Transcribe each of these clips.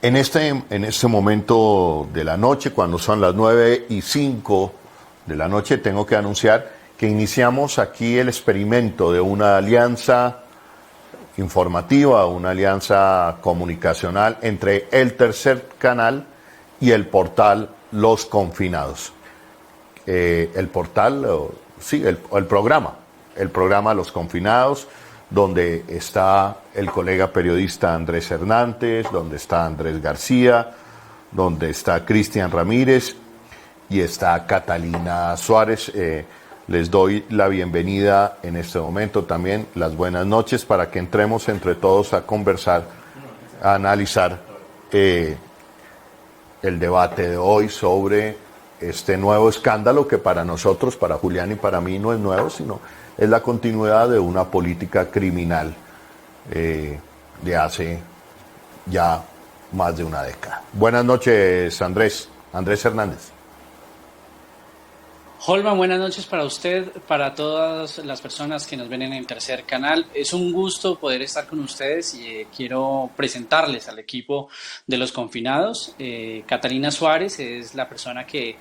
En este momento de la noche, cuando son las 9:05 de la noche, tengo que anunciar que iniciamos aquí el experimento de una alianza informativa, una alianza comunicacional entre el Tercer Canal y el portal Los Confinados. El programa Los Confinados, donde está el colega periodista Andrés Hernández, donde está Andrés García, donde está Cristian Ramírez y está Catalina Suárez. Les doy la bienvenida en este momento, también las buenas noches, para que entremos entre todos a conversar, a analizar el debate de hoy sobre este nuevo escándalo que para nosotros, para Julián y para mí, no es nuevo, sino es la continuidad de una política criminal de hace ya más de una década. Buenas noches, Andrés Hernández. Holman, buenas noches para usted, para todas las personas que nos ven en el Tercer Canal. Es un gusto poder estar con ustedes y quiero presentarles al equipo de Los Confinados. Catalina Suárez es la persona que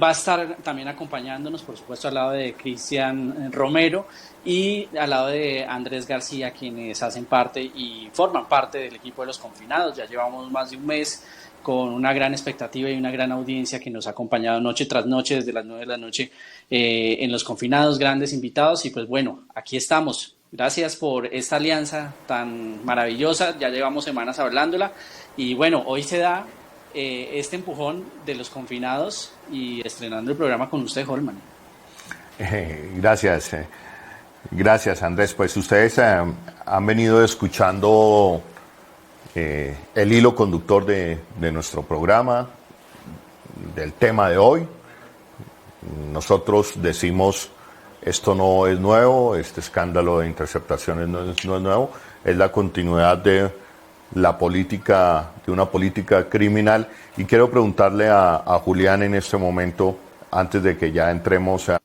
va a estar también acompañándonos, por supuesto, al lado de Cristian Romero y al lado de Andrés García, quienes hacen parte y forman parte del equipo de Los Confinados. Ya llevamos más de un mes con una gran expectativa y una gran audiencia que nos ha acompañado noche tras noche, desde las 9 de la noche, en Los Confinados, grandes invitados. Y pues bueno, aquí estamos. Gracias por esta alianza tan maravillosa, ya llevamos semanas hablándola. Y bueno, hoy se da este empujón de Los Confinados y estrenando el programa con usted, Holman. Gracias, Andrés. Pues ustedes han venido escuchando el hilo conductor de nuestro programa, del tema de hoy. Nosotros decimos, esto no es nuevo, este escándalo de interceptaciones no es nuevo, es la continuidad de la política, de una política criminal. Y quiero preguntarle a Julián en este momento, antes de que ya entremos a...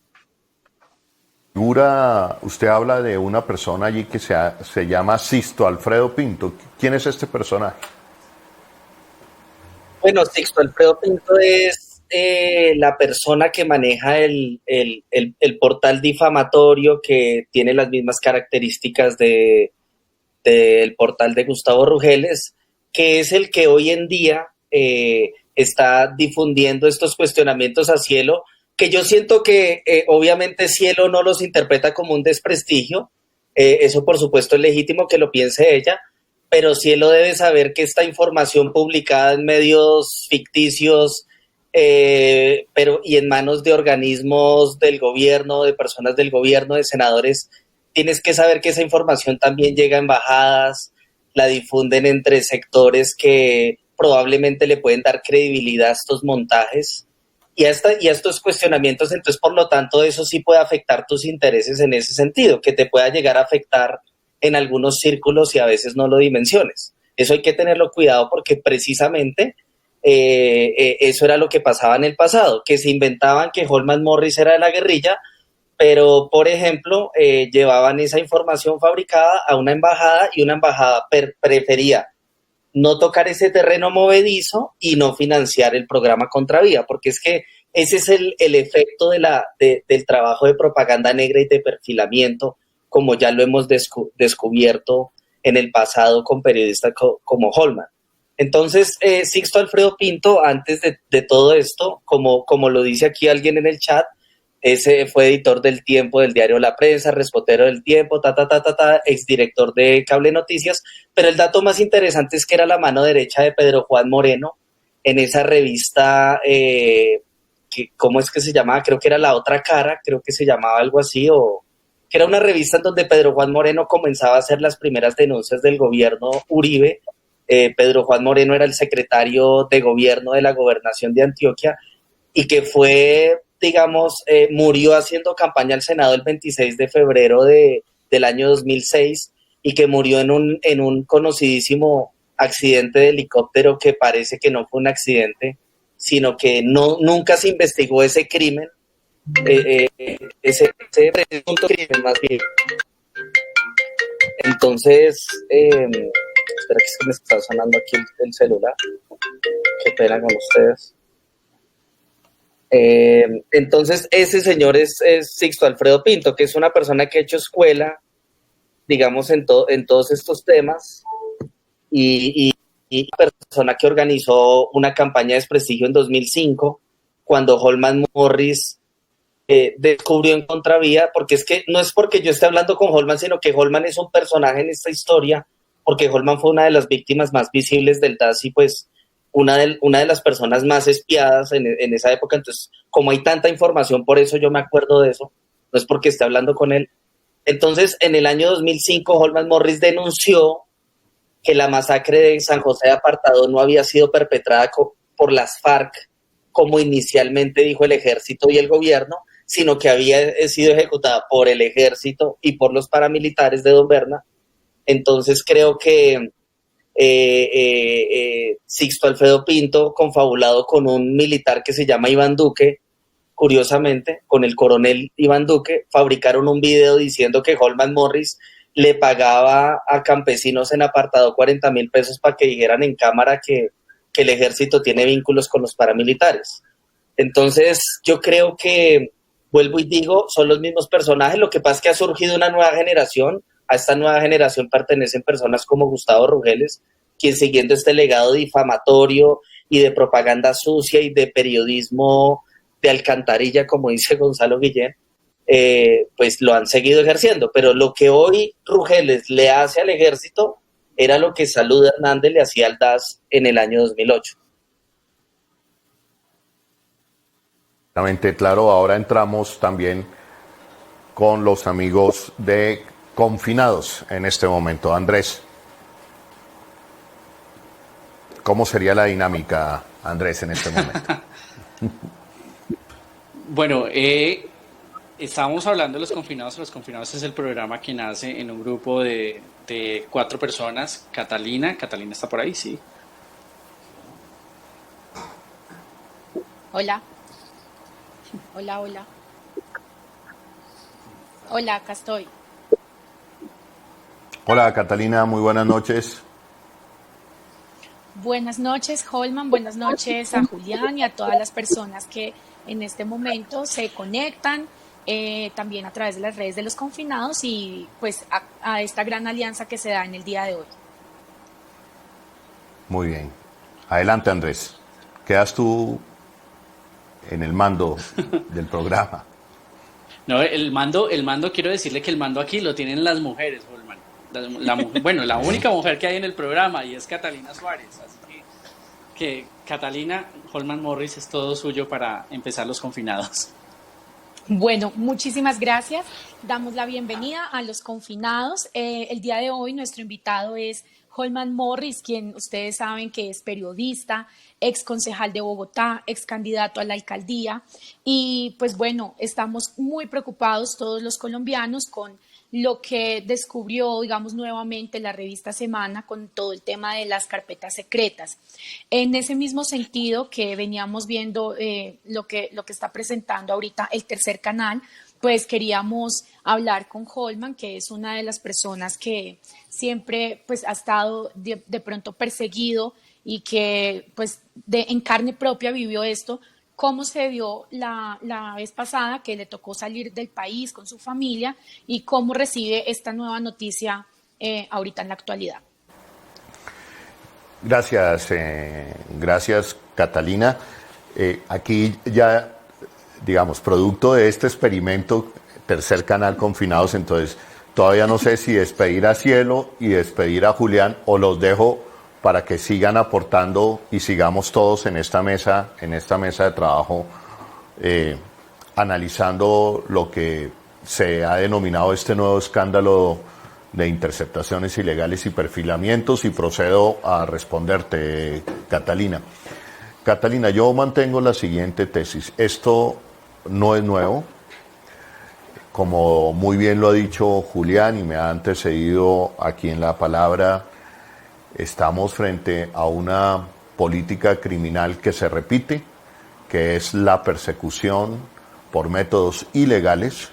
Usted habla de una persona allí que se llama Sixto Alfredo Pinto. ¿Quién es este personaje? Bueno, Sixto Alfredo Pinto es la persona que maneja el portal difamatorio, que tiene las mismas características del portal de Gustavo Rugeles, que es el que hoy en día está difundiendo estos cuestionamientos a Cielo, que yo siento que obviamente Cielo no los interpreta como un desprestigio. Eso por supuesto es legítimo que lo piense ella, pero Cielo debe saber que esta información publicada en medios ficticios y en manos de organismos del gobierno, de personas del gobierno, de senadores, tienes que saber que esa información también llega a embajadas, la difunden entre sectores que probablemente le pueden dar credibilidad a estos montajes y a estos cuestionamientos. Entonces, por lo tanto, eso sí puede afectar tus intereses en ese sentido, que te pueda llegar a afectar en algunos círculos y a veces no lo dimensiones. Eso hay que tenerlo cuidado, porque precisamente eso era lo que pasaba en el pasado, que se inventaban que Holman Morris era de la guerrilla, pero, por ejemplo, llevaban esa información fabricada a una embajada y una embajada prefería no tocar ese terreno movedizo y no financiar el programa Contravía, porque es que ese es el efecto del trabajo de propaganda negra y de perfilamiento, como ya lo hemos descubierto en el pasado con periodistas como Holman. Entonces, Sixto Alfredo Pinto, antes de todo esto, como lo dice aquí alguien en el chat, ese fue editor del Tiempo, del diario La Prensa, respotero del Tiempo, exdirector de Cable Noticias, pero el dato más interesante es que era la mano derecha de Pedro Juan Moreno en esa revista, ¿cómo es que se llamaba? Creo que era La Otra Cara, creo que se llamaba algo así, o que era una revista en donde Pedro Juan Moreno comenzaba a hacer las primeras denuncias del gobierno Uribe. Pedro Juan Moreno era el secretario de gobierno de la gobernación de Antioquia y que fue, digamos, murió haciendo campaña al Senado el 26 de febrero del año 2006 y que murió en un conocidísimo accidente de helicóptero que parece que no fue un accidente, sino que nunca se investigó ese crimen, ese presunto crimen más bien. Entonces, espera que es que me está sonando aquí el celular. Qué pena con ustedes. Entonces, ese señor es Sixto Alfredo Pinto, que es una persona que ha hecho escuela, digamos, en todos estos temas, y persona que organizó una campaña de desprestigio en 2005, cuando Holman Morris descubrió en Contravía, porque es que no es porque yo esté hablando con Holman, sino que Holman es un personaje en esta historia, porque Holman fue una de las víctimas más visibles del DAS y pues una de las personas más espiadas en esa época. Entonces, como hay tanta información, por eso yo me acuerdo de eso, no es porque esté hablando con él. Entonces, en el año 2005, Holman Morris denunció que la masacre de San José de Apartadó no había sido perpetrada por las FARC, como inicialmente dijo el ejército y el gobierno, sino que había sido ejecutada por el ejército y por los paramilitares de Don Berna. Entonces creo que Sixto Alfredo Pinto, confabulado con un militar que se llama Iván Duque, curiosamente, con el coronel Iván Duque, fabricaron un video diciendo que Holman Morris le pagaba a campesinos en Apartadó 40,000 pesos para que dijeran en cámara que el ejército tiene vínculos con los paramilitares. Entonces, yo creo que, vuelvo y digo, son los mismos personajes. Lo que pasa es que ha surgido una nueva generación. A esta nueva generación pertenecen personas como Gustavo Rugeles, quien, siguiendo este legado difamatorio y de propaganda sucia y de periodismo de alcantarilla, como dice Gonzalo Guillén, pues lo han seguido ejerciendo. Pero lo que hoy Rugeles le hace al ejército era lo que Salud Hernández le hacía al DAS en el año 2008. Claro, ahora entramos también con los amigos de confinados en este momento. Andrés, ¿cómo sería la dinámica, Andrés, en este momento? Bueno, estábamos hablando de Los Confinados. Los Confinados es el programa que nace en un grupo de 4 personas. Catalina está por ahí, sí. Hola. Hola, acá estoy. Hola, Catalina, muy buenas noches. Buenas noches, Holman. Buenas noches a Julián y a todas las personas que en este momento se conectan, también a través de las redes de Los Confinados y pues a esta gran alianza que se da en el día de hoy. Muy bien. Adelante, Andrés. Quedas tú en el mando del programa. No, el mando, quiero decirle que el mando aquí lo tienen las mujeres, Holman. Bueno, la única mujer que hay en el programa, y es Catalina Suárez. Así que Catalina, Holman Morris es todo suyo para empezar Los Confinados. Bueno, muchísimas gracias. Damos la bienvenida a Los Confinados. El día de hoy nuestro invitado es Holman Morris, quien ustedes saben que es periodista, ex concejal de Bogotá, ex candidato a la alcaldía. Y pues bueno, estamos muy preocupados todos los colombianos con lo que descubrió, digamos, nuevamente la revista Semana con todo el tema de las carpetas secretas. En ese mismo sentido que veníamos viendo lo que está presentando ahorita el Tercer Canal, pues queríamos hablar con Holman, que es una de las personas que siempre pues ha estado de pronto perseguido y que pues en carne propia vivió esto. Cómo se vio la vez pasada que le tocó salir del país con su familia y cómo recibe esta nueva noticia ahorita en la actualidad. Gracias Catalina. Aquí ya, digamos, producto de este experimento, Tercer Canal Confinados, entonces todavía no sé si despedir a Cielo y despedir a Julián o los dejo para que sigan aportando y sigamos todos en esta mesa de trabajo, analizando lo que se ha denominado este nuevo escándalo de interceptaciones ilegales y perfilamientos, y procedo a responderte, Catalina. Catalina, yo mantengo la siguiente tesis. Esto no es nuevo. Como muy bien lo ha dicho Julián y me ha antecedido aquí en la palabra, estamos frente a una política criminal que se repite, que es la persecución por métodos ilegales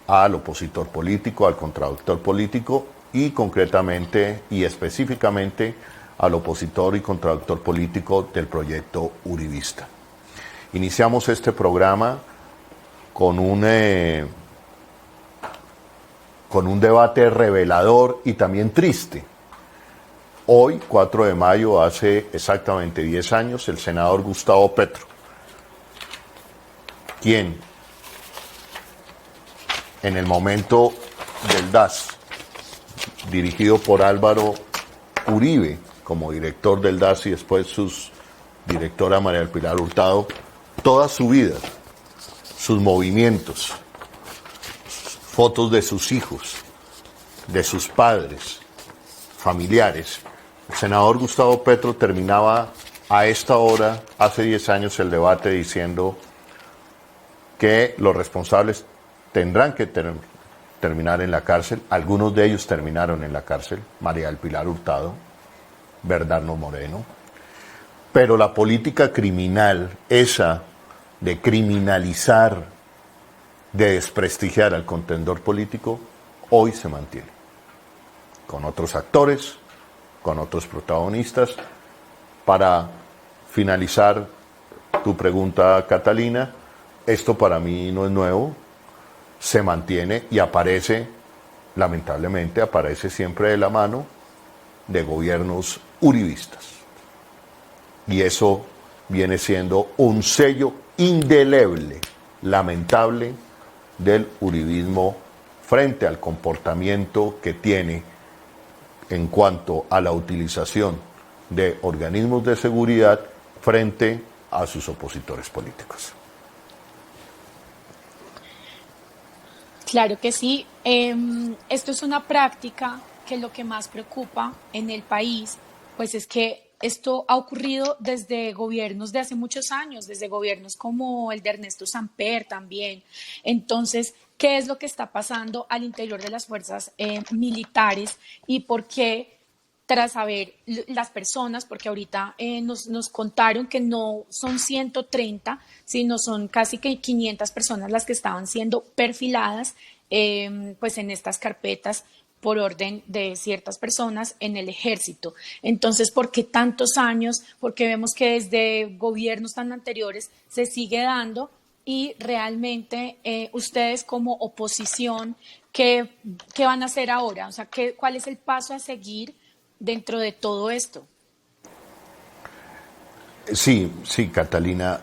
al opositor político, al contradictor político, y concretamente y específicamente al opositor y contradictor político del proyecto uribista. Iniciamos este programa con un debate revelador y también triste. Hoy, 4 de mayo, hace exactamente 10 años, el senador Gustavo Petro, quien en el momento del DAS, dirigido por Álvaro Uribe como director del DAS y después su directora María del Pilar Hurtado, toda su vida, sus movimientos, fotos de sus hijos, de sus padres, familiares. El senador Gustavo Petro terminaba a esta hora, hace 10 años, el debate diciendo que los responsables tendrán que terminar en la cárcel. Algunos de ellos terminaron en la cárcel, María del Pilar Hurtado, Bernardo Moreno. Pero la política criminal, esa de criminalizar, de desprestigiar al contendor político, hoy se mantiene. Con otros actores, con otros protagonistas. Para finalizar tu pregunta, Catalina, esto para mí no es nuevo, se mantiene y aparece, lamentablemente, aparece siempre de la mano de gobiernos uribistas. Y eso viene siendo un sello indeleble, lamentable, del uribismo frente al comportamiento que tiene en cuanto a la utilización de organismos de seguridad frente a sus opositores políticos. Claro que sí. Esto es una práctica que lo que más preocupa en el país, pues es que esto ha ocurrido desde gobiernos de hace muchos años, desde gobiernos como el de Ernesto Samper también. Entonces, ¿qué es lo que está pasando al interior de las fuerzas militares y por qué? Tras saber las personas, porque ahorita nos contaron que no son 130, sino son casi que 500 personas las que estaban siendo perfiladas pues en estas carpetas por orden de ciertas personas en el ejército. Entonces, ¿por qué tantos años? Porque vemos que desde gobiernos tan anteriores se sigue dando y realmente ustedes como oposición, ¿qué van a hacer ahora? O sea, ¿cuál es el paso a seguir dentro de todo esto? Sí, Catalina.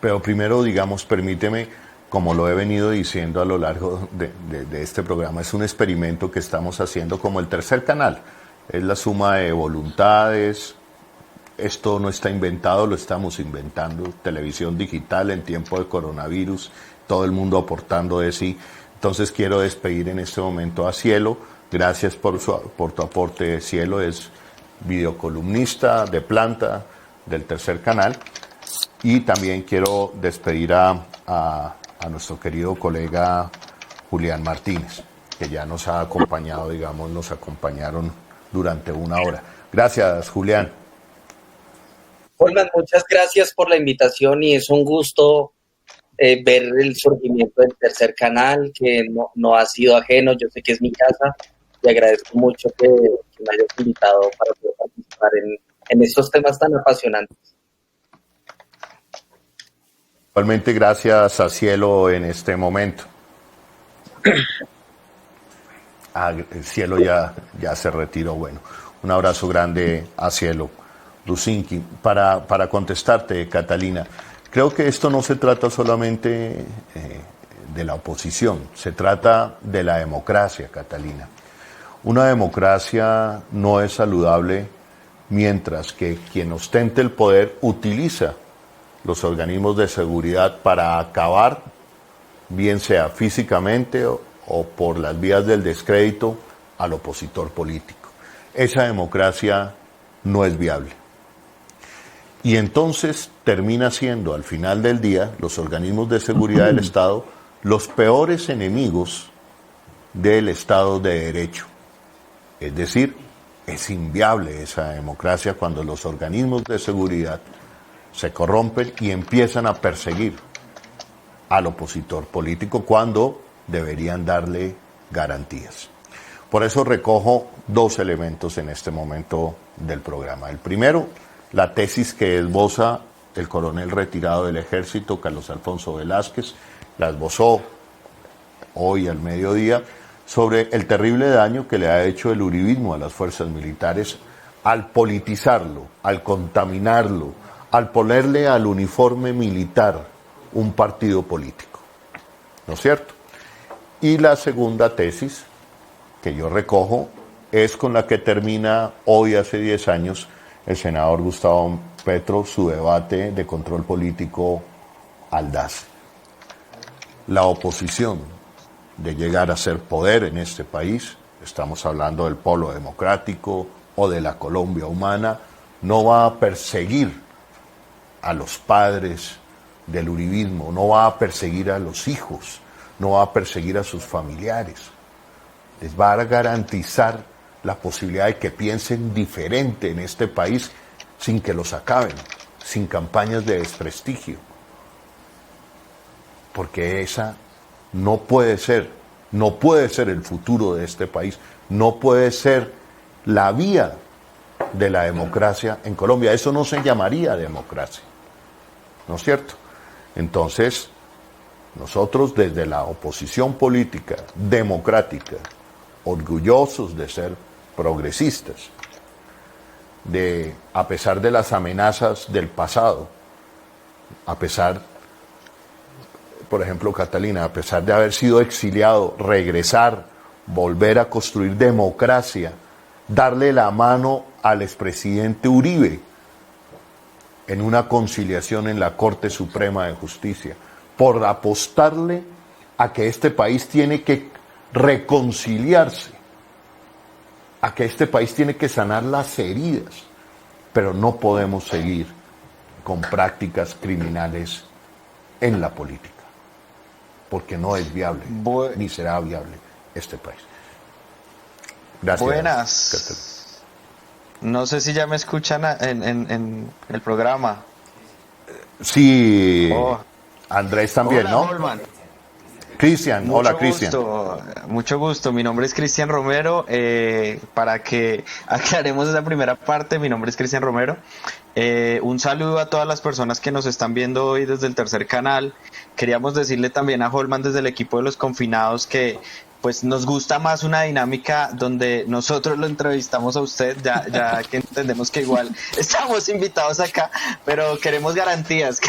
Pero primero, digamos, permíteme, como lo he venido diciendo a lo largo de este programa, es un experimento que estamos haciendo como el tercer canal. Es la suma de voluntades. Esto no está inventado, lo estamos inventando. Televisión digital en tiempo de coronavirus, todo el mundo aportando de sí. Entonces quiero despedir en este momento a Cielo. Gracias por tu aporte, Cielo. Es videocolumnista de planta del tercer canal. Y también quiero despedir a nuestro querido colega Julián Martínez, que ya nos ha acompañado, digamos, nos acompañaron durante una hora. Gracias, Julián. Holman, muchas gracias por la invitación y es un gusto ver el surgimiento del tercer canal, que no ha sido ajeno. Yo sé que es mi casa y agradezco mucho que me hayas invitado para poder participar en estos temas tan apasionantes. Igualmente gracias a Cielo en este momento. El Cielo ya se retiró. Bueno, un abrazo grande a Cielo. Lusinki, para contestarte, Catalina, creo que esto no se trata solamente de la oposición, se trata de la democracia, Catalina. Una democracia no es saludable mientras que quien ostente el poder utiliza los organismos de seguridad para acabar, bien sea físicamente o por las vías del descrédito, al opositor político. Esa democracia no es viable. Y entonces termina siendo, al final del día, los organismos de seguridad del Estado los peores enemigos del Estado de Derecho. Es decir, es inviable esa democracia cuando los organismos de seguridad se corrompen y empiezan a perseguir al opositor político cuando deberían darle garantías. Por eso recojo dos elementos en este momento del programa. El primero, la tesis que esboza el coronel retirado del ejército, Carlos Alfonso Velázquez, la esbozó hoy al mediodía, sobre el terrible daño que le ha hecho el uribismo a las fuerzas militares al politizarlo, al contaminarlo, al ponerle al uniforme militar un partido político. ¿No es cierto? Y la segunda tesis que yo recojo es con la que termina hoy, hace 10 años, el senador Gustavo Petro su debate de control político al DAS. La oposición de llegar a ser poder en este país, estamos hablando del polo democrático o de la Colombia humana, no va a perseguir a los padres del uribismo, no va a perseguir a los hijos, no va a perseguir a sus familiares. Les va a garantizar la posibilidad de que piensen diferente en este país sin que los acaben, sin campañas de desprestigio. Porque esa no puede ser el futuro de este país, no puede ser la vía de la democracia en Colombia. Eso no se llamaría democracia, ¿no es cierto? Entonces, nosotros desde la oposición política democrática, orgullosos de ser progresistas, de, a pesar de las amenazas del pasado, a pesar, por ejemplo, Catalina, a pesar de haber sido exiliado, regresar, volver a construir democracia, darle la mano al expresidente Uribe en una conciliación en la Corte Suprema de Justicia, por apostarle a que este país tiene que reconciliarse, a que este país tiene que sanar las heridas, pero no podemos seguir con prácticas criminales en la política, porque no es viable, ni será viable este país. Gracias. Buenas. Catalina. No sé si ya me escuchan en el programa. Sí, Andrés también, Hola, ¿no? Holman. Cristian, hola Cristian. Mucho gusto, mi nombre es Cristian Romero. Para que aclaremos esa primera parte, mi nombre es Cristian Romero. Un saludo a todas las personas que nos están viendo hoy desde el tercer canal. Queríamos decirle también a Holman desde el equipo de los confinados que pues nos gusta más una dinámica donde nosotros lo entrevistamos a usted, ya que entendemos que igual estamos invitados acá, pero queremos garantías,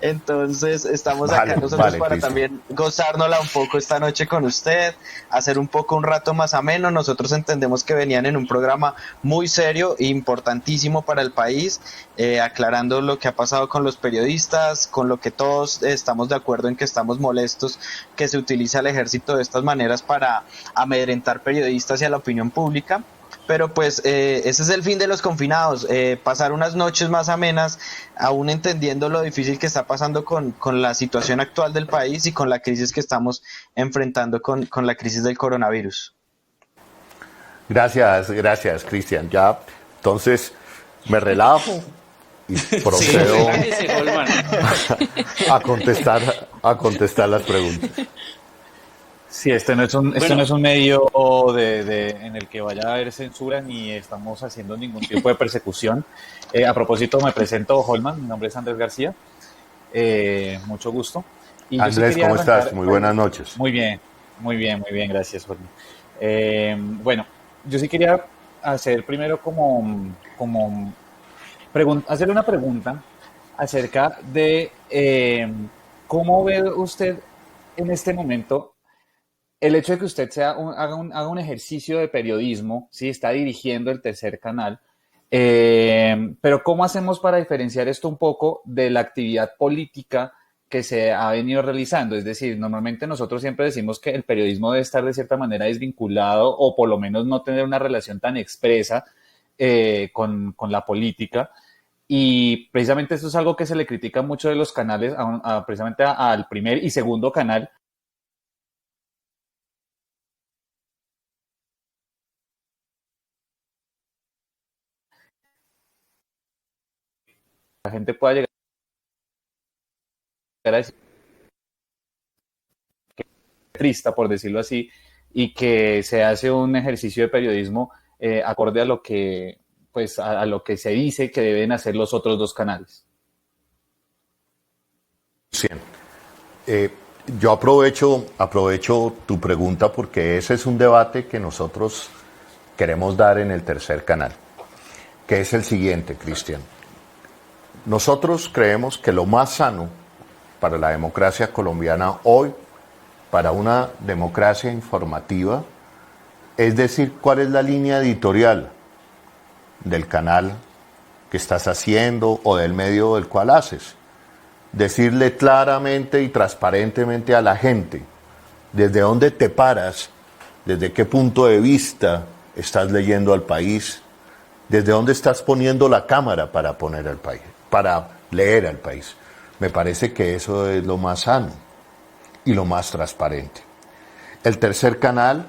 entonces estamos acá nosotros para Cristian también gozárnosla un poco esta noche con usted, hacer un poco un rato más ameno. Nosotros entendemos que venían en un programa muy serio e importantísimo para el país, aclarando lo que ha pasado con los periodistas, con lo que todos estamos de acuerdo en que estamos molestos que se utiliza el ejército de estas maneras para amedrentar periodistas y a la opinión pública. Pero pues ese es el fin de los confinados, pasar unas noches más amenas, aún entendiendo lo difícil que está pasando con la situación actual del país y con la crisis que estamos enfrentando con la crisis del coronavirus. Gracias, Cristian. Ya, entonces me relajo y procedo a contestar las preguntas. Sí, este no es un medio en el que vaya a haber censura ni estamos haciendo ningún tipo de persecución. A propósito, me presento, Holman, mi nombre es Andrés García. Mucho gusto. Y Andrés, ¿cómo estás? Muy buenas noches. Muy bien, gracias, Holman. Bueno, yo sí quería hacer primero hacerle una pregunta acerca de cómo ve usted en este momento el hecho de que usted haga un ejercicio de periodismo, ¿sí? Está dirigiendo el tercer canal, pero ¿cómo hacemos para diferenciar esto un poco de la actividad política que se ha venido realizando? Es decir, normalmente nosotros siempre decimos que el periodismo debe estar de cierta manera desvinculado o por lo menos no tener una relación tan expresa con la política. Y precisamente esto es algo que se le critica mucho de los canales, precisamente al primer y segundo canal. La gente pueda llegar a decir que es triste, por decirlo así, y que se hace un ejercicio de periodismo acorde a lo que, pues, a lo que se dice que deben hacer los otros dos canales. Sí. Yo aprovecho tu pregunta porque ese es un debate que nosotros queremos dar en el tercer canal, que es el siguiente, Cristian. Nosotros creemos que lo más sano para la democracia colombiana hoy, para una democracia informativa, es decir, cuál es la línea editorial del canal que estás haciendo o del medio del cual haces. Decirle claramente y transparentemente a la gente desde dónde te paras, desde qué punto de vista estás leyendo al país, desde dónde estás poniendo la cámara para leer al país. Me parece que eso es lo más sano y lo más transparente. El tercer canal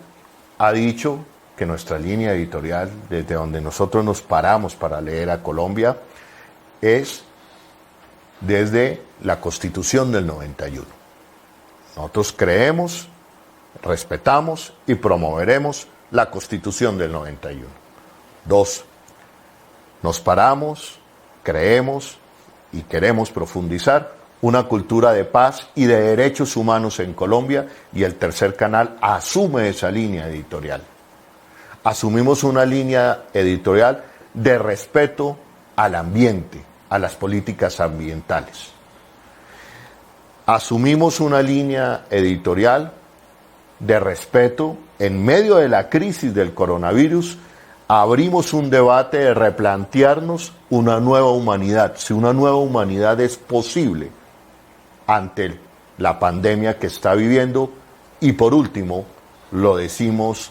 ha dicho que nuestra línea editorial, desde donde nosotros nos paramos para leer a Colombia, es desde la Constitución del 91. Nosotros creemos, respetamos y promoveremos la Constitución del 91. 2. Nos paramos, creemos y queremos profundizar una cultura de paz y de derechos humanos en Colombia, y el tercer canal asume esa línea editorial. Asumimos una línea editorial de respeto al ambiente, a las políticas ambientales. Asumimos una línea editorial de respeto en medio de la crisis del coronavirus. Abrimos un debate de replantearnos una nueva humanidad, si una nueva humanidad es posible ante la pandemia que está viviendo. Y por último, lo decimos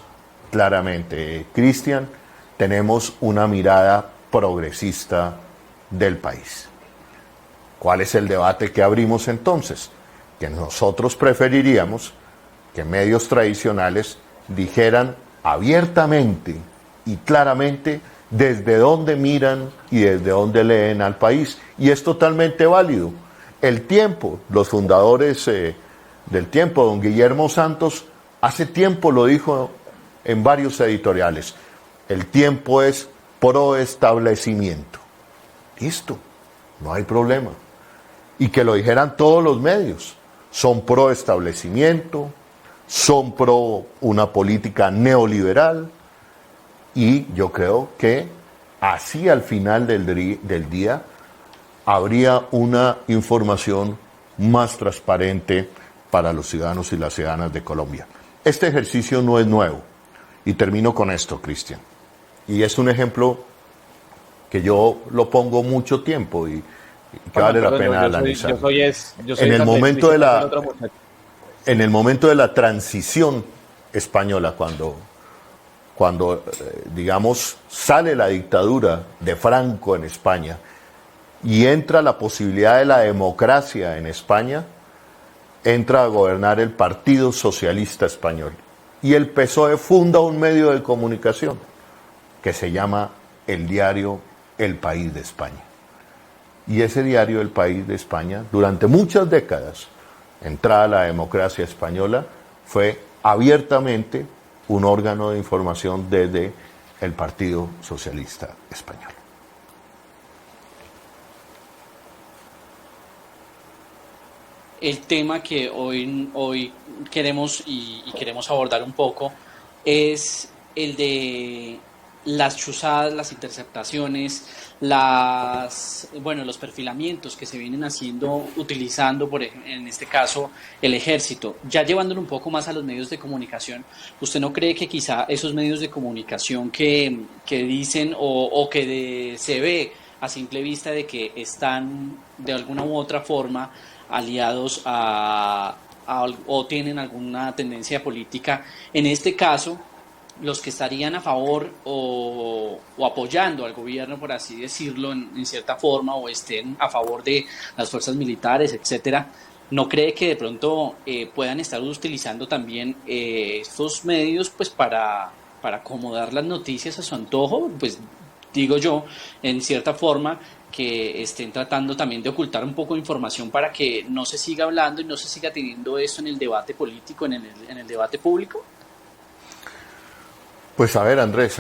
claramente, Cristian, tenemos una mirada progresista del país. ¿Cuál es el debate que abrimos entonces? Que nosotros preferiríamos que medios tradicionales dijeran abiertamente y claramente desde dónde miran y desde dónde leen al país, y es totalmente válido. El Tiempo, los fundadores del Tiempo, don Guillermo Santos, hace tiempo lo dijo en varios editoriales: el Tiempo es pro establecimiento. Listo, no hay problema. Y que lo dijeran todos los medios: son pro establecimiento, son pro una política neoliberal. Y yo creo que así al final del día habría una información más transparente para los ciudadanos y las ciudadanas de Colombia. Este ejercicio no es nuevo. Y termino con esto, Cristian. Y es un ejemplo que yo lo pongo mucho tiempo y que vale la pena analizar. En el momento de la transición española, cuando digamos, sale la dictadura de Franco en España y entra la posibilidad de la democracia en España, entra a gobernar el Partido Socialista Español. Y el PSOE funda un medio de comunicación que se llama el diario El País de España. Y ese diario El País de España, durante muchas décadas, entrada la democracia española, fue abiertamente un órgano de información desde el Partido Socialista Español. El tema que hoy queremos queremos abordar un poco es el de las chuzadas, las interceptaciones, los perfilamientos que se vienen haciendo utilizando, en este caso, el ejército. Ya llevándolo un poco más a los medios de comunicación, ¿usted no cree que quizá esos medios de comunicación que dicen o que se ve a simple vista de que están de alguna u otra forma aliados o tienen alguna tendencia política, en este caso, los que estarían a favor o apoyando al gobierno, por así decirlo, en cierta forma, o estén a favor de las fuerzas militares, etcétera, ¿no cree que de pronto puedan estar utilizando también estos medios pues para acomodar las noticias a su antojo? Pues digo yo, en cierta forma, que estén tratando también de ocultar un poco de información para que no se siga hablando y no se siga teniendo eso en el debate político, en el debate público. Pues a ver, Andrés,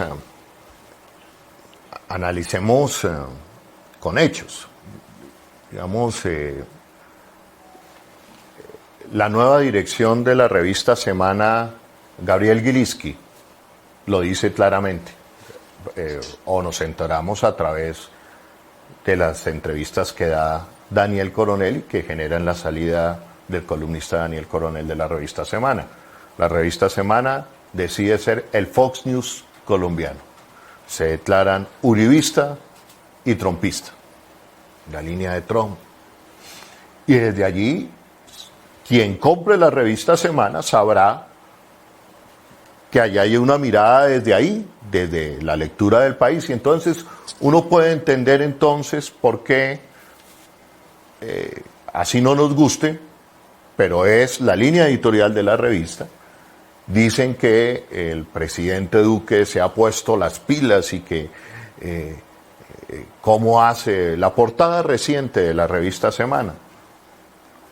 analicemos con hechos. Digamos, la nueva dirección de la revista Semana, Gabriel Gilinski, lo dice claramente, o nos enteramos a través de las entrevistas que da Daniel Coronel y que generan la salida del columnista Daniel Coronel de la revista Semana. La revista Semana decide ser el Fox News colombiano. Se declaran uribista y trompista, la línea de Trump. Y desde allí, quien compre la revista Semana sabrá que allá hay una mirada desde ahí, desde la lectura del país, y entonces uno puede entender entonces por qué, así no nos guste, pero es la línea editorial de la revista. Dicen que el presidente Duque se ha puesto las pilas y que cómo hace la portada reciente de la revista Semana,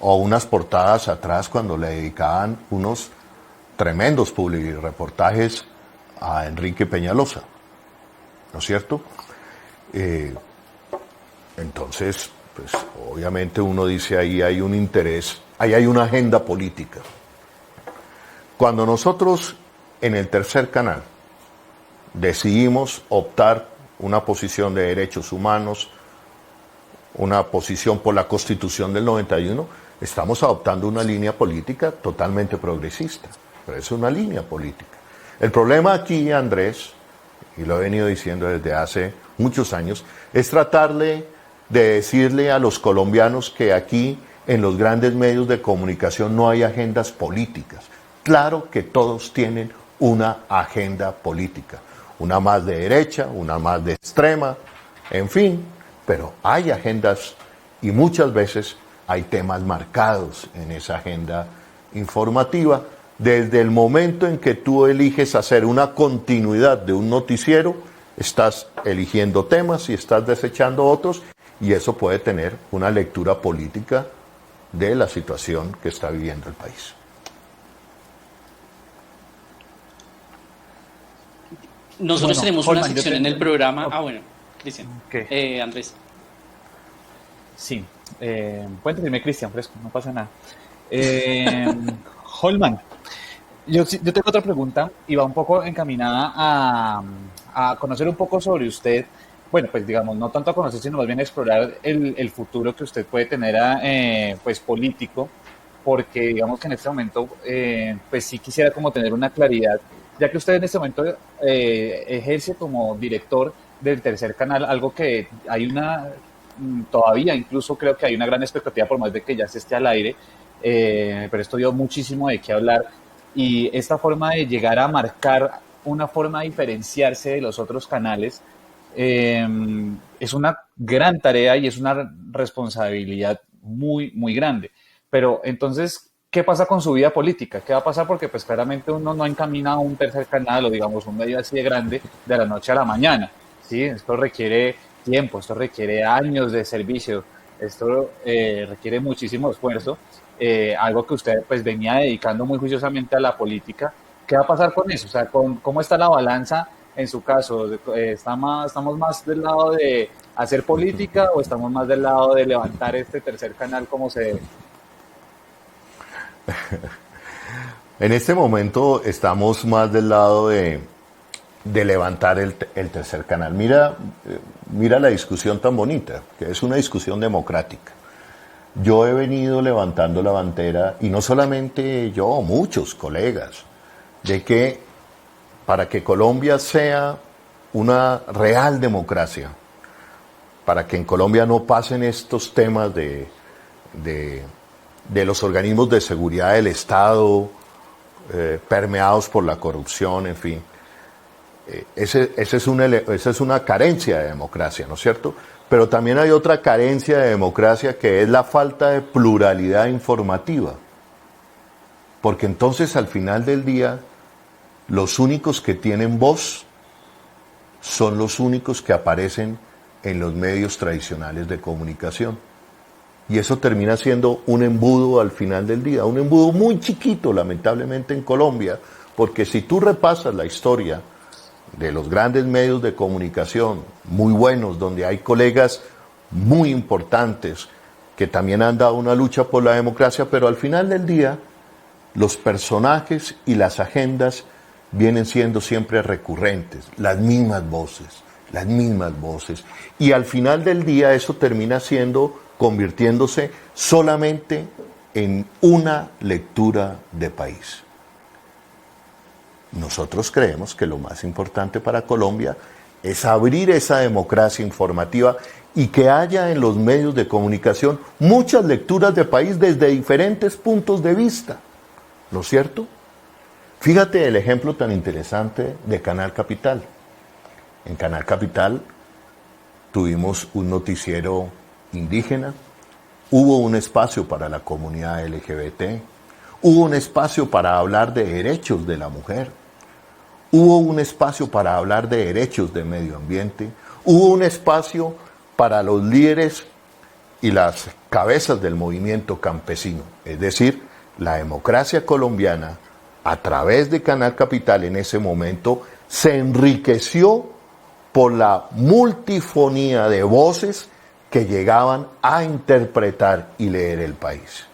o unas portadas atrás cuando le dedicaban unos tremendos reportajes a Enrique Peñalosa, ¿no es cierto? Entonces, pues obviamente uno dice ahí hay un interés, ahí hay una agenda política. Cuando nosotros en el Tercer Canal decidimos optar una posición de derechos humanos, una posición por la Constitución del 91, estamos adoptando una línea política totalmente progresista, pero es una línea política. El problema aquí, Andrés, y lo he venido diciendo desde hace muchos años, es tratarle de decirle a los colombianos que aquí en los grandes medios de comunicación no hay agendas políticas. Claro que todos tienen una agenda política, una más de derecha, una más de extrema, en fin, pero hay agendas y muchas veces hay temas marcados en esa agenda informativa. Desde el momento en que tú eliges hacer una continuidad de un noticiero, estás eligiendo temas y estás desechando otros, y eso puede tener una lectura política de la situación que está viviendo el país. Nosotros tenemos una sección en el programa. Bueno, Cristian. Andrés. Sí, pueden decirme Cristian, fresco, no pasa nada. Holman, yo tengo otra pregunta y va un poco encaminada a conocer un poco sobre usted. Bueno, pues digamos, no tanto a conocer, sino más bien a explorar el futuro que usted puede tener pues político, porque digamos que en este momento pues sí quisiera como tener una claridad, ya que usted en este momento ejerce como director del Tercer Canal, algo que hay todavía incluso creo que hay una gran expectativa por más de que ya se esté al aire, pero esto dio muchísimo de qué hablar, y esta forma de llegar a marcar una forma de diferenciarse de los otros canales es una gran tarea y es una responsabilidad muy, muy grande. Pero entonces, ¿qué pasa con su vida política? ¿Qué va a pasar? Porque pues claramente uno no encamina un Tercer Canal o digamos un medio así de grande de la noche a la mañana, ¿sí? Esto requiere tiempo, esto requiere años de servicio, esto requiere muchísimo esfuerzo, algo que usted pues venía dedicando muy juiciosamente a la política. ¿Qué va a pasar con eso? O sea, ¿cómo está la balanza en su caso? ¿Estamos más del lado de hacer política o estamos más del lado de levantar este Tercer Canal como se debe? En este momento estamos más del lado de levantar el Tercer Canal. Mira la discusión tan bonita, que es una discusión democrática. Yo he venido levantando la bandera, y no solamente yo, muchos colegas, de que para que Colombia sea una real democracia, para que en Colombia no pasen estos temas de los organismos de seguridad del Estado, permeados por la corrupción, en fin. Esa es una carencia de democracia, ¿no es cierto? Pero también hay otra carencia de democracia, que es la falta de pluralidad informativa. Porque entonces al final del día, los únicos que tienen voz son los únicos que aparecen en los medios tradicionales de comunicación. Y eso termina siendo un embudo al final del día, un embudo muy chiquito, lamentablemente, en Colombia, porque si tú repasas la historia de los grandes medios de comunicación, muy buenos, donde hay colegas muy importantes que también han dado una lucha por la democracia, pero al final del día los personajes y las agendas vienen siendo siempre recurrentes, las mismas voces, y al final del día eso termina convirtiéndose solamente en una lectura de país. Nosotros creemos que lo más importante para Colombia es abrir esa democracia informativa y que haya en los medios de comunicación muchas lecturas de país desde diferentes puntos de vista, ¿no es cierto? Fíjate el ejemplo tan interesante de Canal Capital. En Canal Capital tuvimos un noticiero indígena, hubo un espacio para la comunidad LGBT, hubo un espacio para hablar de derechos de la mujer, hubo un espacio para hablar de derechos de medio ambiente, hubo un espacio para los líderes y las cabezas del movimiento campesino. Es decir, la democracia colombiana, a través de Canal Capital en ese momento, se enriqueció por la multifonía de voces que llegaban a interpretar y leer el país.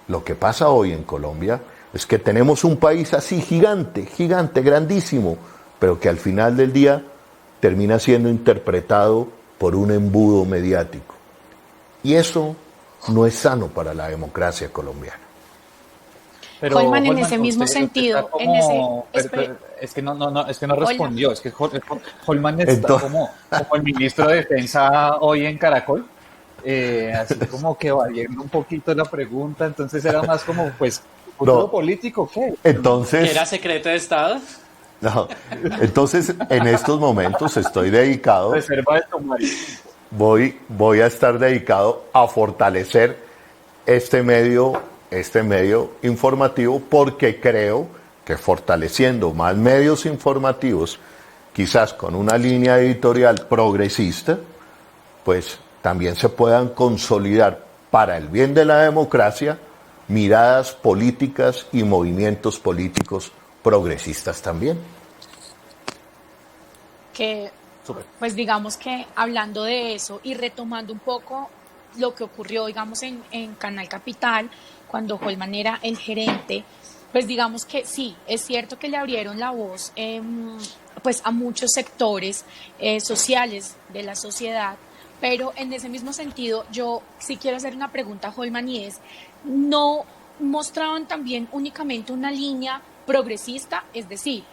Lo que pasa hoy en Colombia es que tenemos un país así gigante, grandísimo, pero que al final del día termina siendo interpretado por un embudo mediático. Y eso no es sano para la democracia colombiana. Pero Holman, en ese mismo sentido, es que no respondió, es que Holman está como el ministro de Defensa hoy en Caracol, así como que valiendo un poquito la pregunta, entonces era más como, pues, futuro político, ¿qué? Entonces, ¿era secreto de Estado? No, entonces en estos momentos estoy dedicado, reserva de tomar. voy a estar dedicado a fortalecer este medio informativo, porque creo que fortaleciendo más medios informativos, quizás con una línea editorial progresista, pues también se puedan consolidar para el bien de la democracia miradas políticas y movimientos políticos progresistas también. Que, pues digamos que hablando de eso y retomando un poco lo que ocurrió, digamos, en Canal Capital, cuando Holman era el gerente, pues digamos que sí, es cierto que le abrieron la voz pues a muchos sectores sociales de la sociedad, pero en ese mismo sentido yo sí quiero hacer una pregunta a Holman, y es, ¿no mostraban también únicamente una línea progresista? Es decir,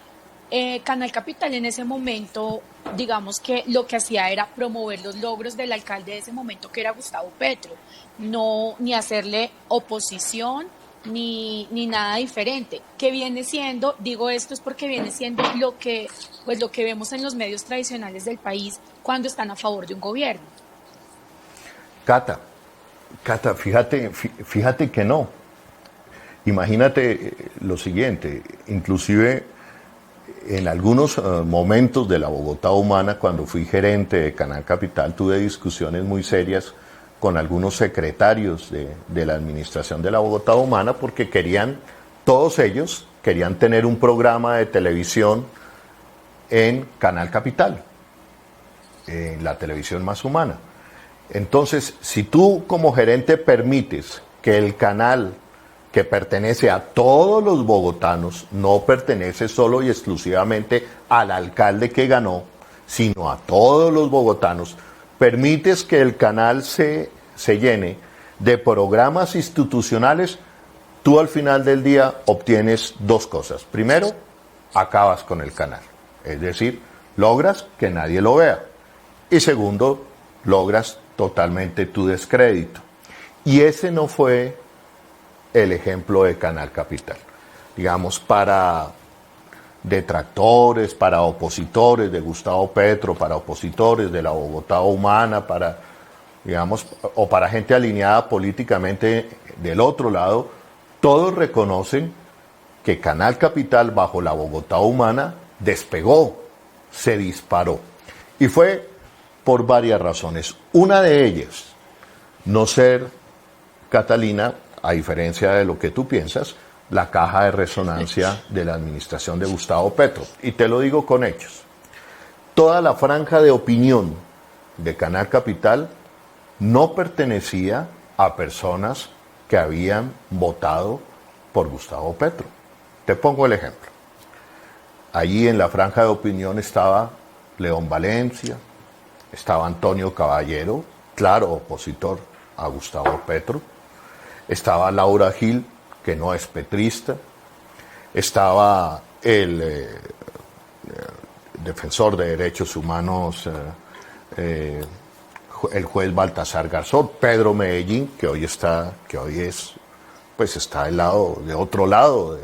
Canal Capital en ese momento, digamos que lo que hacía era promover los logros del alcalde de ese momento, que era Gustavo Petro, no ni hacerle oposición ni nada diferente, que viene siendo, digo esto es porque viene siendo lo que vemos en los medios tradicionales del país cuando están a favor de un gobierno. Cata, fíjate que no. Imagínate lo siguiente, inclusive en algunos momentos de la Bogotá Humana, cuando fui gerente de Canal Capital, tuve discusiones muy serias con algunos secretarios de la administración de la Bogotá Humana, porque todos ellos querían tener un programa de televisión en Canal Capital, en la televisión más humana. Entonces, si tú como gerente permites que el canal, que pertenece a todos los bogotanos, no pertenece solo y exclusivamente al alcalde que ganó, sino a todos los bogotanos, permites que el canal se llene de programas institucionales, tú al final del día obtienes dos cosas. Primero, acabas con el canal, es decir, logras que nadie lo vea. Y segundo, logras totalmente tu descrédito. Y ese no fue el ejemplo de Canal Capital. Digamos, para detractores, para opositores de Gustavo Petro, para opositores de la Bogotá Humana, o para gente alineada políticamente del otro lado, todos reconocen que Canal Capital bajo la Bogotá Humana despegó, se disparó. Y fue por varias razones. Una de ellas, no ser, Catalina, a diferencia de lo que tú piensas, la caja de resonancia de la administración de Gustavo Petro. Y te lo digo con hechos. Toda la franja de opinión de Canal Capital no pertenecía a personas que habían votado por Gustavo Petro. Te pongo el ejemplo. Allí en la franja de opinión estaba León Valencia, estaba Antonio Caballero, claro opositor a Gustavo Petro, estaba Laura Gil, que no es petrista, estaba el defensor de derechos humanos, el juez Baltasar Garzón, Pedro Medellín, que hoy está de otro lado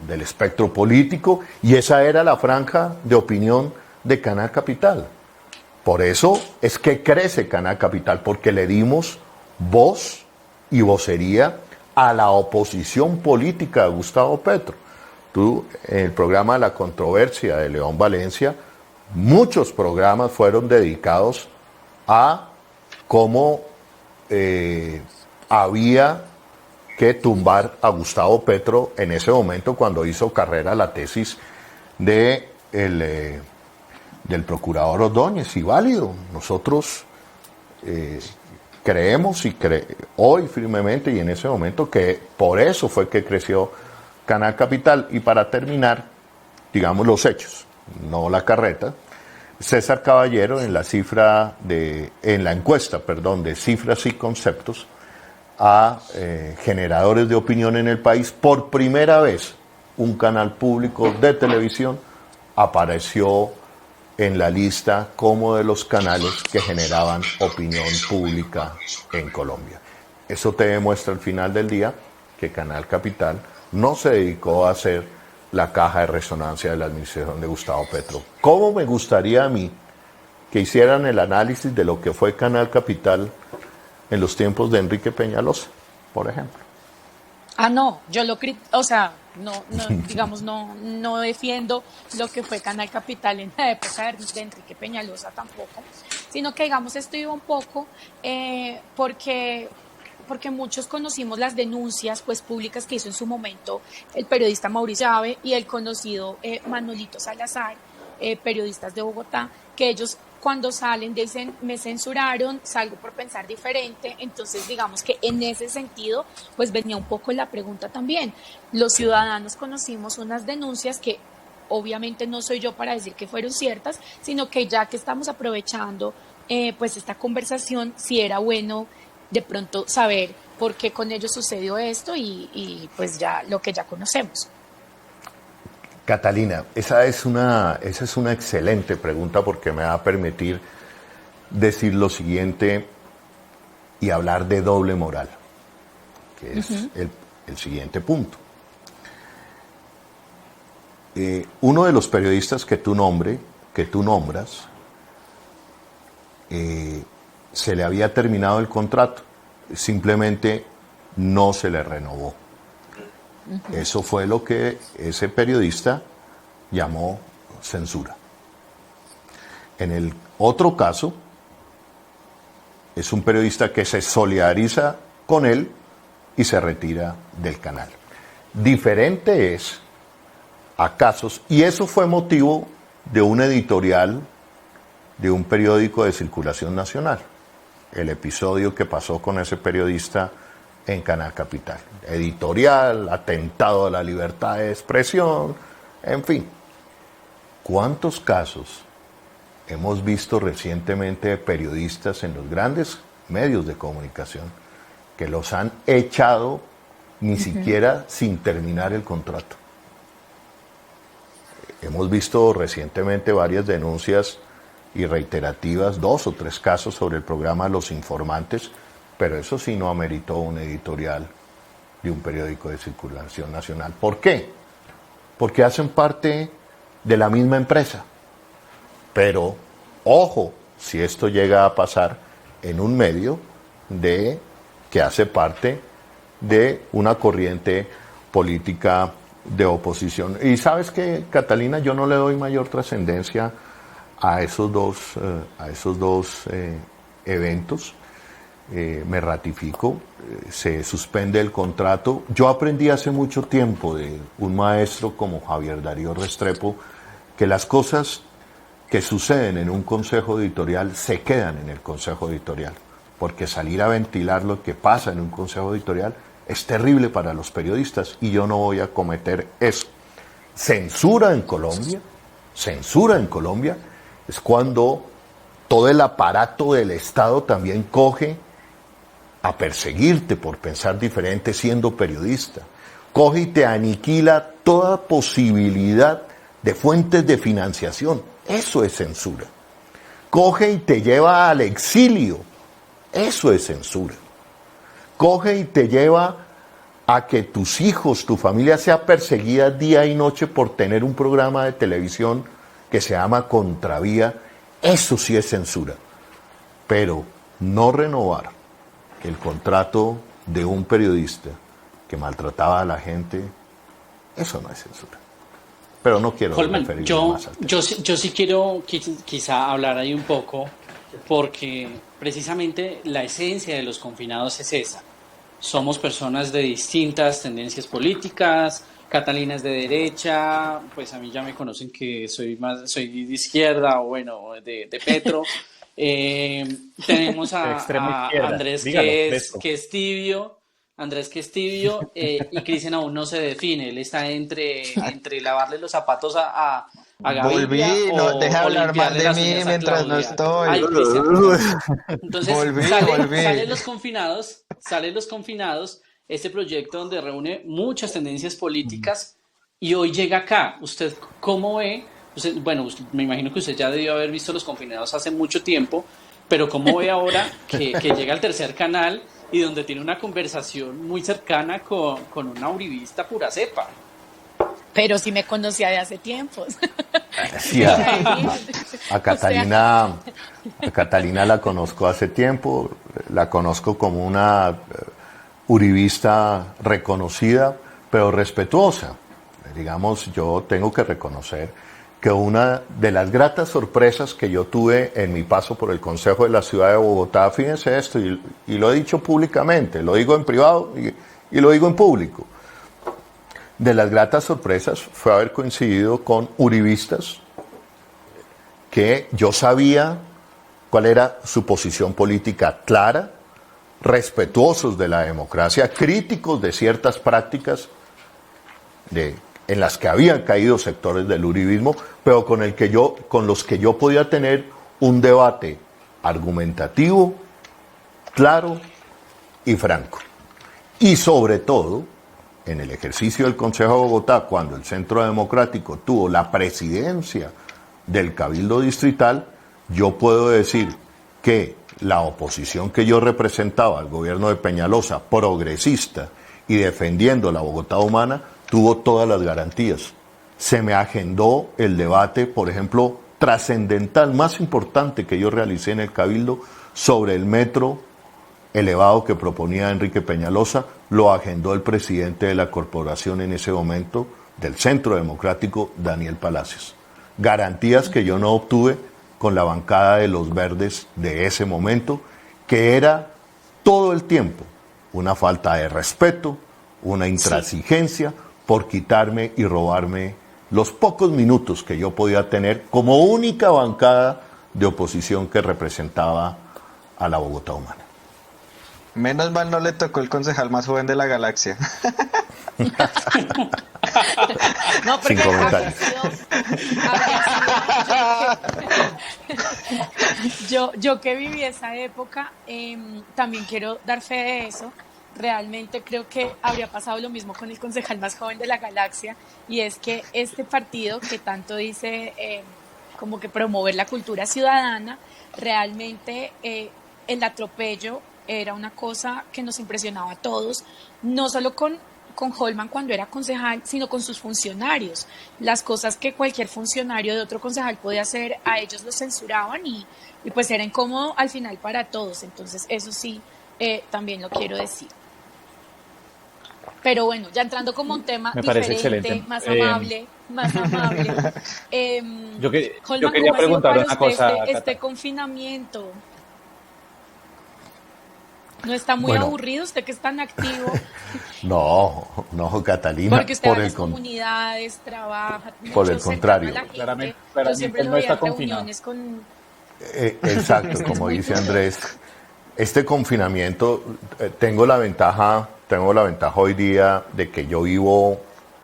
del espectro político, y esa era la franja de opinión de Canal Capital. Por eso es que crece Canal Capital, porque le dimos voz y vocería a la oposición política de Gustavo Petro. Tú, en el programa La Controversia de León Valencia, muchos programas fueron dedicados a cómo había que tumbar a Gustavo Petro en ese momento cuando hizo carrera la tesis del procurador Ordóñez, y válido. Nosotros creemos hoy firmemente y en ese momento que por eso fue que creció Canal Capital. Y para terminar, digamos los hechos, no la carreta. César Caballero en la encuesta de Cifras y Conceptos a generadores de opinión en el país, por primera vez un canal público de televisión apareció en la lista como de los canales que generaban opinión pública en Colombia. Eso te demuestra al final del día que Canal Capital no se dedicó a hacer la caja de resonancia de la administración de Gustavo Petro. ¿Cómo me gustaría a mí que hicieran el análisis de lo que fue Canal Capital en los tiempos de Enrique Peñalosa, por ejemplo? No, yo no defiendo lo que fue Canal Capital en la época de Enrique Peñalosa tampoco, sino que digamos esto iba un poco porque muchos conocimos las denuncias públicas que hizo en su momento el periodista Mauricio Abe y el conocido Manolito Salazar, periodistas de Bogotá, que ellos cuando salen dicen, me censuraron, salgo por pensar diferente. Entonces digamos que en ese sentido pues venía un poco la pregunta también. Los ciudadanos conocimos unas denuncias que obviamente no soy yo para decir que fueron ciertas, sino que ya que estamos aprovechando pues esta conversación, si era bueno de pronto saber por qué con ellos sucedió esto y pues ya lo que ya conocemos. Catalina, esa es una excelente pregunta porque me va a permitir decir lo siguiente y hablar de doble moral, que es el siguiente punto. Uno de los periodistas que tú nombras, se le había terminado el contrato, simplemente no se le renovó. Eso fue lo que ese periodista llamó censura. En el otro caso, es un periodista que se solidariza con él y se retira del canal. Diferente es a casos, y eso fue motivo de un editorial de un periódico de circulación nacional, el episodio que pasó con ese periodista en Canal Capital. Editorial, atentado a la libertad de expresión, en fin. ¿Cuántos casos hemos visto recientemente de periodistas en los grandes medios de comunicación que los han echado ni siquiera sin terminar el contrato? Hemos visto recientemente varias denuncias y reiterativas, 2 o 3 casos sobre el programa Los Informantes, pero eso sí no ameritó un editorial de un periódico de circulación nacional. ¿Por qué? Porque hacen parte de la misma empresa. Pero, ojo, si esto llega a pasar en un medio que hace parte de una corriente política de oposición. Y sabes que, Catalina, yo no le doy mayor trascendencia a esos dos eventos. me ratifico, se suspende el contrato. Yo aprendí hace mucho tiempo de un maestro como Javier Darío Restrepo que las cosas que suceden en un consejo editorial se quedan en el consejo editorial, porque salir a ventilar lo que pasa en un consejo editorial es terrible para los periodistas y yo no voy a cometer eso. Censura en Colombia es cuando todo el aparato del Estado también coge a perseguirte por pensar diferente siendo periodista. Coge y te aniquila toda posibilidad de fuentes de financiación. Eso es censura. Coge y te lleva al exilio. Eso es censura. Coge y te lleva a que tus hijos, tu familia sea perseguida día y noche por tener un programa de televisión que se llama Contravía. Eso sí es censura. Pero no renovar el contrato de un periodista que maltrataba a la gente, eso no es censura. Pero no quiero referirme más al tema. Yo sí quiero quizá hablar ahí un poco, porque precisamente la esencia de los confinados es esa. Somos personas de distintas tendencias políticas. Catalina es de derecha, pues a mí ya me conocen que soy de izquierda, o bueno, de Petro. Tenemos a Andrés que es tibio, y Cristian aún no se define, él está entre lavarle los zapatos a Gaviria deja hablar mal de mí mientras no estoy. Ay, Cristian, entonces salen los confinados, este proyecto donde reúne muchas tendencias políticas y hoy llega acá. ¿Usted cómo ve? Me imagino que usted ya debió haber visto Los Confinados hace mucho tiempo, pero ¿cómo ve ahora que llega al Tercer Canal y donde tiene una conversación muy cercana con una uribista pura cepa? Pero sí me conocía de hace tiempos. Sí, a Catalina la conozco hace tiempo, la conozco como una uribista reconocida, pero respetuosa. Digamos, yo tengo que reconocer que una de las gratas sorpresas que yo tuve en mi paso por el Consejo de la Ciudad de Bogotá, fíjense esto, y lo he dicho públicamente, lo digo en privado y lo digo en público, de las gratas sorpresas fue haber coincidido con uribistas que yo sabía cuál era su posición política clara, respetuosos de la democracia, críticos de ciertas prácticas en las que habían caído sectores del uribismo, pero con los que yo podía tener un debate argumentativo, claro y franco. Y sobre todo, en el ejercicio del Consejo de Bogotá, cuando el Centro Democrático tuvo la presidencia del Cabildo Distrital, yo puedo decir que la oposición que yo representaba al gobierno de Peñalosa, progresista y defendiendo la Bogotá humana, tuvo todas las garantías. Se me agendó el debate, por ejemplo, trascendental, más importante que yo realicé en el Cabildo, sobre el metro elevado que proponía Enrique Peñalosa, lo agendó el presidente de la corporación en ese momento, del Centro Democrático, Daniel Palacios. Garantías que yo no obtuve con la bancada de los verdes de ese momento, que era todo el tiempo una falta de respeto, una intransigencia por quitarme y robarme los pocos minutos que yo podía tener como única bancada de oposición que representaba a la Bogotá humana. Menos mal no le tocó el concejal más joven de la galaxia. No, porque sin comentarios. Yo que viví esa época, también quiero dar fe de eso. Realmente creo que habría pasado lo mismo con el concejal más joven de la galaxia, y es que este partido que tanto dice como que promover la cultura ciudadana, realmente el atropello era una cosa que nos impresionaba a todos, no solo con Holman cuando era concejal, sino con sus funcionarios. Las cosas que cualquier funcionario de otro concejal podía hacer, a ellos los censuraban y pues era incómodo al final para todos. Entonces eso sí, también lo quiero decir. Pero bueno, ya entrando como un tema diferente, más amable. Yo Holman, quería preguntar una cosa. Este confinamiento. ¿No está muy aburrido usted que es tan activo? No, Catalina. Porque usted va a las comunidades, trabaja. Por el contrario. Claramente, yo siempre lo veía en reuniones con... Exacto, como dice Andrés. Este confinamiento, tengo la ventaja hoy día de que yo vivo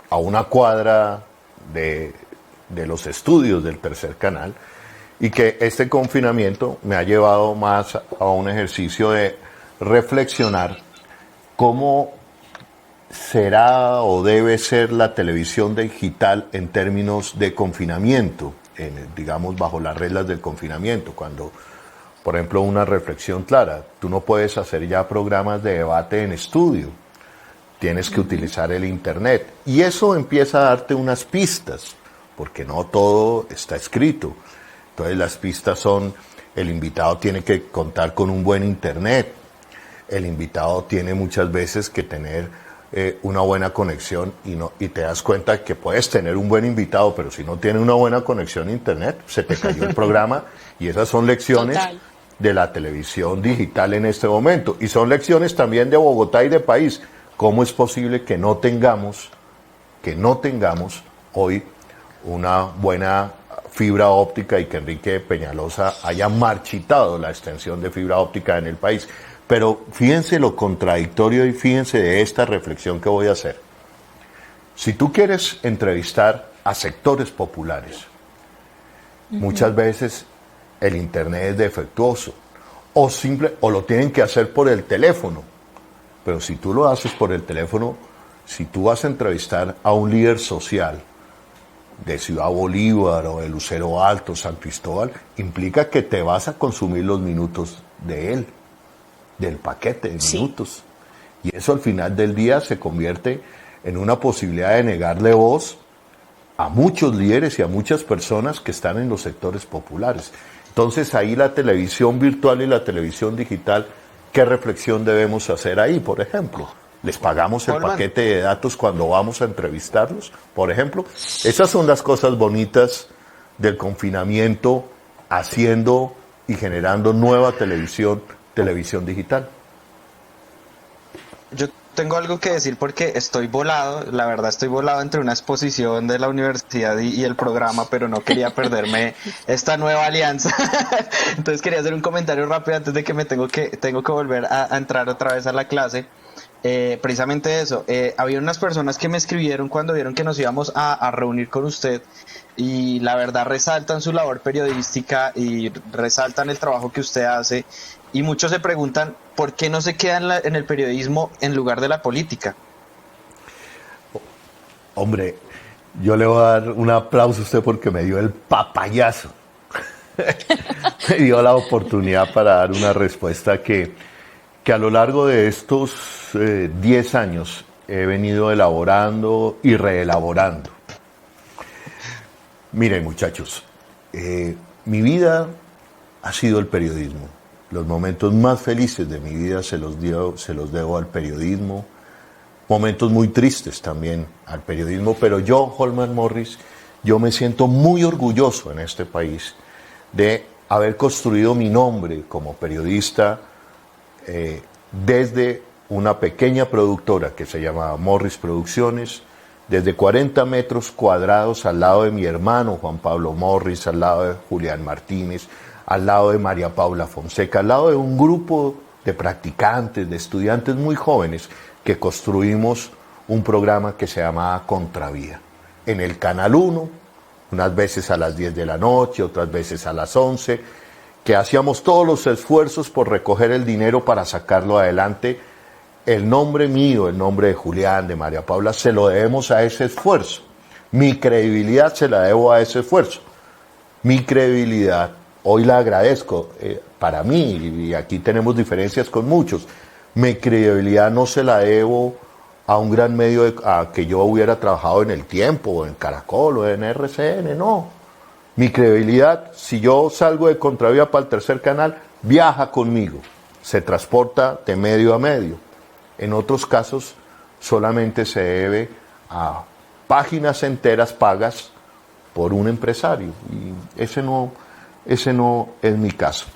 a una cuadra de los estudios del Tercer Canal, y que este confinamiento me ha llevado más a un ejercicio de reflexionar cómo será o debe ser la televisión digital en términos de confinamiento, digamos bajo las reglas del confinamiento. Cuando, por ejemplo, una reflexión clara, tú no puedes hacer ya programas de debate en estudio, tienes que utilizar el internet, y eso empieza a darte unas pistas, porque no todo está escrito. Entonces las pistas son: el invitado tiene que contar con un buen internet, el invitado tiene muchas veces que tener una buena conexión, y te das cuenta que puedes tener un buen invitado, pero si no tiene una buena conexión a internet, se te cayó el programa. Y esas son lecciones de la televisión digital en este momento, y son lecciones también de Bogotá y de país. ¿Cómo es posible que no tengamos hoy una buena fibra óptica, y que Enrique Peñalosa haya marchitado la extensión de fibra óptica en el país? Pero fíjense lo contradictorio, y fíjense de esta reflexión que voy a hacer. Si tú quieres entrevistar a sectores populares, muchas veces el internet es defectuoso, o lo tienen que hacer por el teléfono. Pero si tú lo haces por el teléfono, si tú vas a entrevistar a un líder social de Ciudad Bolívar o de Lucero Alto, San Cristóbal, implica que te vas a consumir los minutos de él, del paquete de minutos. Y eso al final del día se convierte en una posibilidad de negarle voz a muchos líderes y a muchas personas que están en los sectores populares. Entonces ahí la televisión virtual y la televisión digital, ¿qué reflexión debemos hacer ahí, por ejemplo? ¿Les pagamos el paquete de datos cuando vamos a entrevistarlos, por ejemplo? Esas son las cosas bonitas del confinamiento, haciendo y generando nueva televisión digital. Yo tengo algo que decir porque estoy volado, la verdad estoy volado entre una exposición de la universidad y el programa, pero no quería perderme esta nueva alianza. Entonces quería hacer un comentario rápido antes de que tengo que volver a entrar otra vez a la clase. Precisamente eso, había unas personas que me escribieron cuando vieron que nos íbamos a reunir con usted, y la verdad resaltan su labor periodística y resaltan el trabajo que usted hace, y muchos se preguntan por qué no se queda en el periodismo en lugar de la política. Hombre, yo le voy a dar un aplauso a usted porque me dio el papayazo. Me dio la oportunidad para dar una respuesta que a lo largo de estos 10 años he venido elaborando y reelaborando. Miren, muchachos, mi vida ha sido el periodismo. Los momentos más felices de mi vida se los debo al periodismo. Momentos muy tristes también al periodismo, pero yo, Holman Morris, yo me siento muy orgulloso en este país de haber construido mi nombre como periodista desde una pequeña productora que se llamaba Morris Producciones, desde 40 metros cuadrados, al lado de mi hermano Juan Pablo Morris, al lado de Julián Martínez, al lado de María Paula Fonseca, al lado de un grupo de practicantes, de estudiantes muy jóvenes, que construimos un programa que se llamaba Contravía. En el Canal 1, unas veces a las 10 de la noche, otras veces a las 11, que hacíamos todos los esfuerzos por recoger el dinero para sacarlo adelante. El nombre mío, el nombre de Julián, de María Paula, se lo debemos a ese esfuerzo. Mi credibilidad se la debo a ese esfuerzo. Mi credibilidad, hoy la agradezco, para mí, y aquí tenemos diferencias con muchos, mi credibilidad no se la debo a un gran medio, a que yo hubiera trabajado en El Tiempo, o en Caracol, o en RCN, no. Mi credibilidad, si yo salgo de Contravía para el Tercer Canal, viaja conmigo, se transporta de medio a medio. En otros casos, solamente se debe a páginas enteras pagas por un empresario, y ese no es mi caso.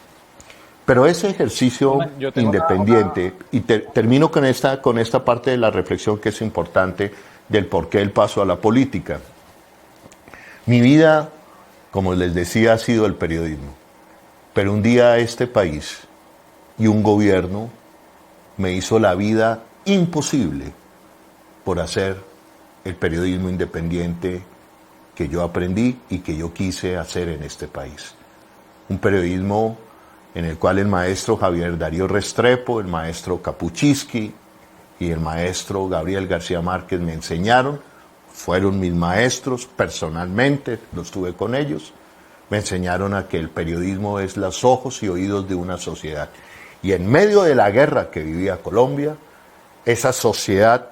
Pero ese ejercicio Yo tengo independiente, y termino con esta parte de la reflexión que es importante del por qué el paso a la política. Mi vida, como les decía, ha sido el periodismo. Pero un día este país y un gobierno me hizo la vida imposible por hacer el periodismo independiente que yo aprendí y que yo quise hacer en este país. Un periodismo en el cual el maestro Javier Darío Restrepo, el maestro Kapuczynski y el maestro Gabriel García Márquez me enseñaron, fueron mis maestros personalmente, los tuve con ellos, me enseñaron a que el periodismo es los ojos y oídos de una sociedad. Y en medio de la guerra que vivía Colombia, esa sociedad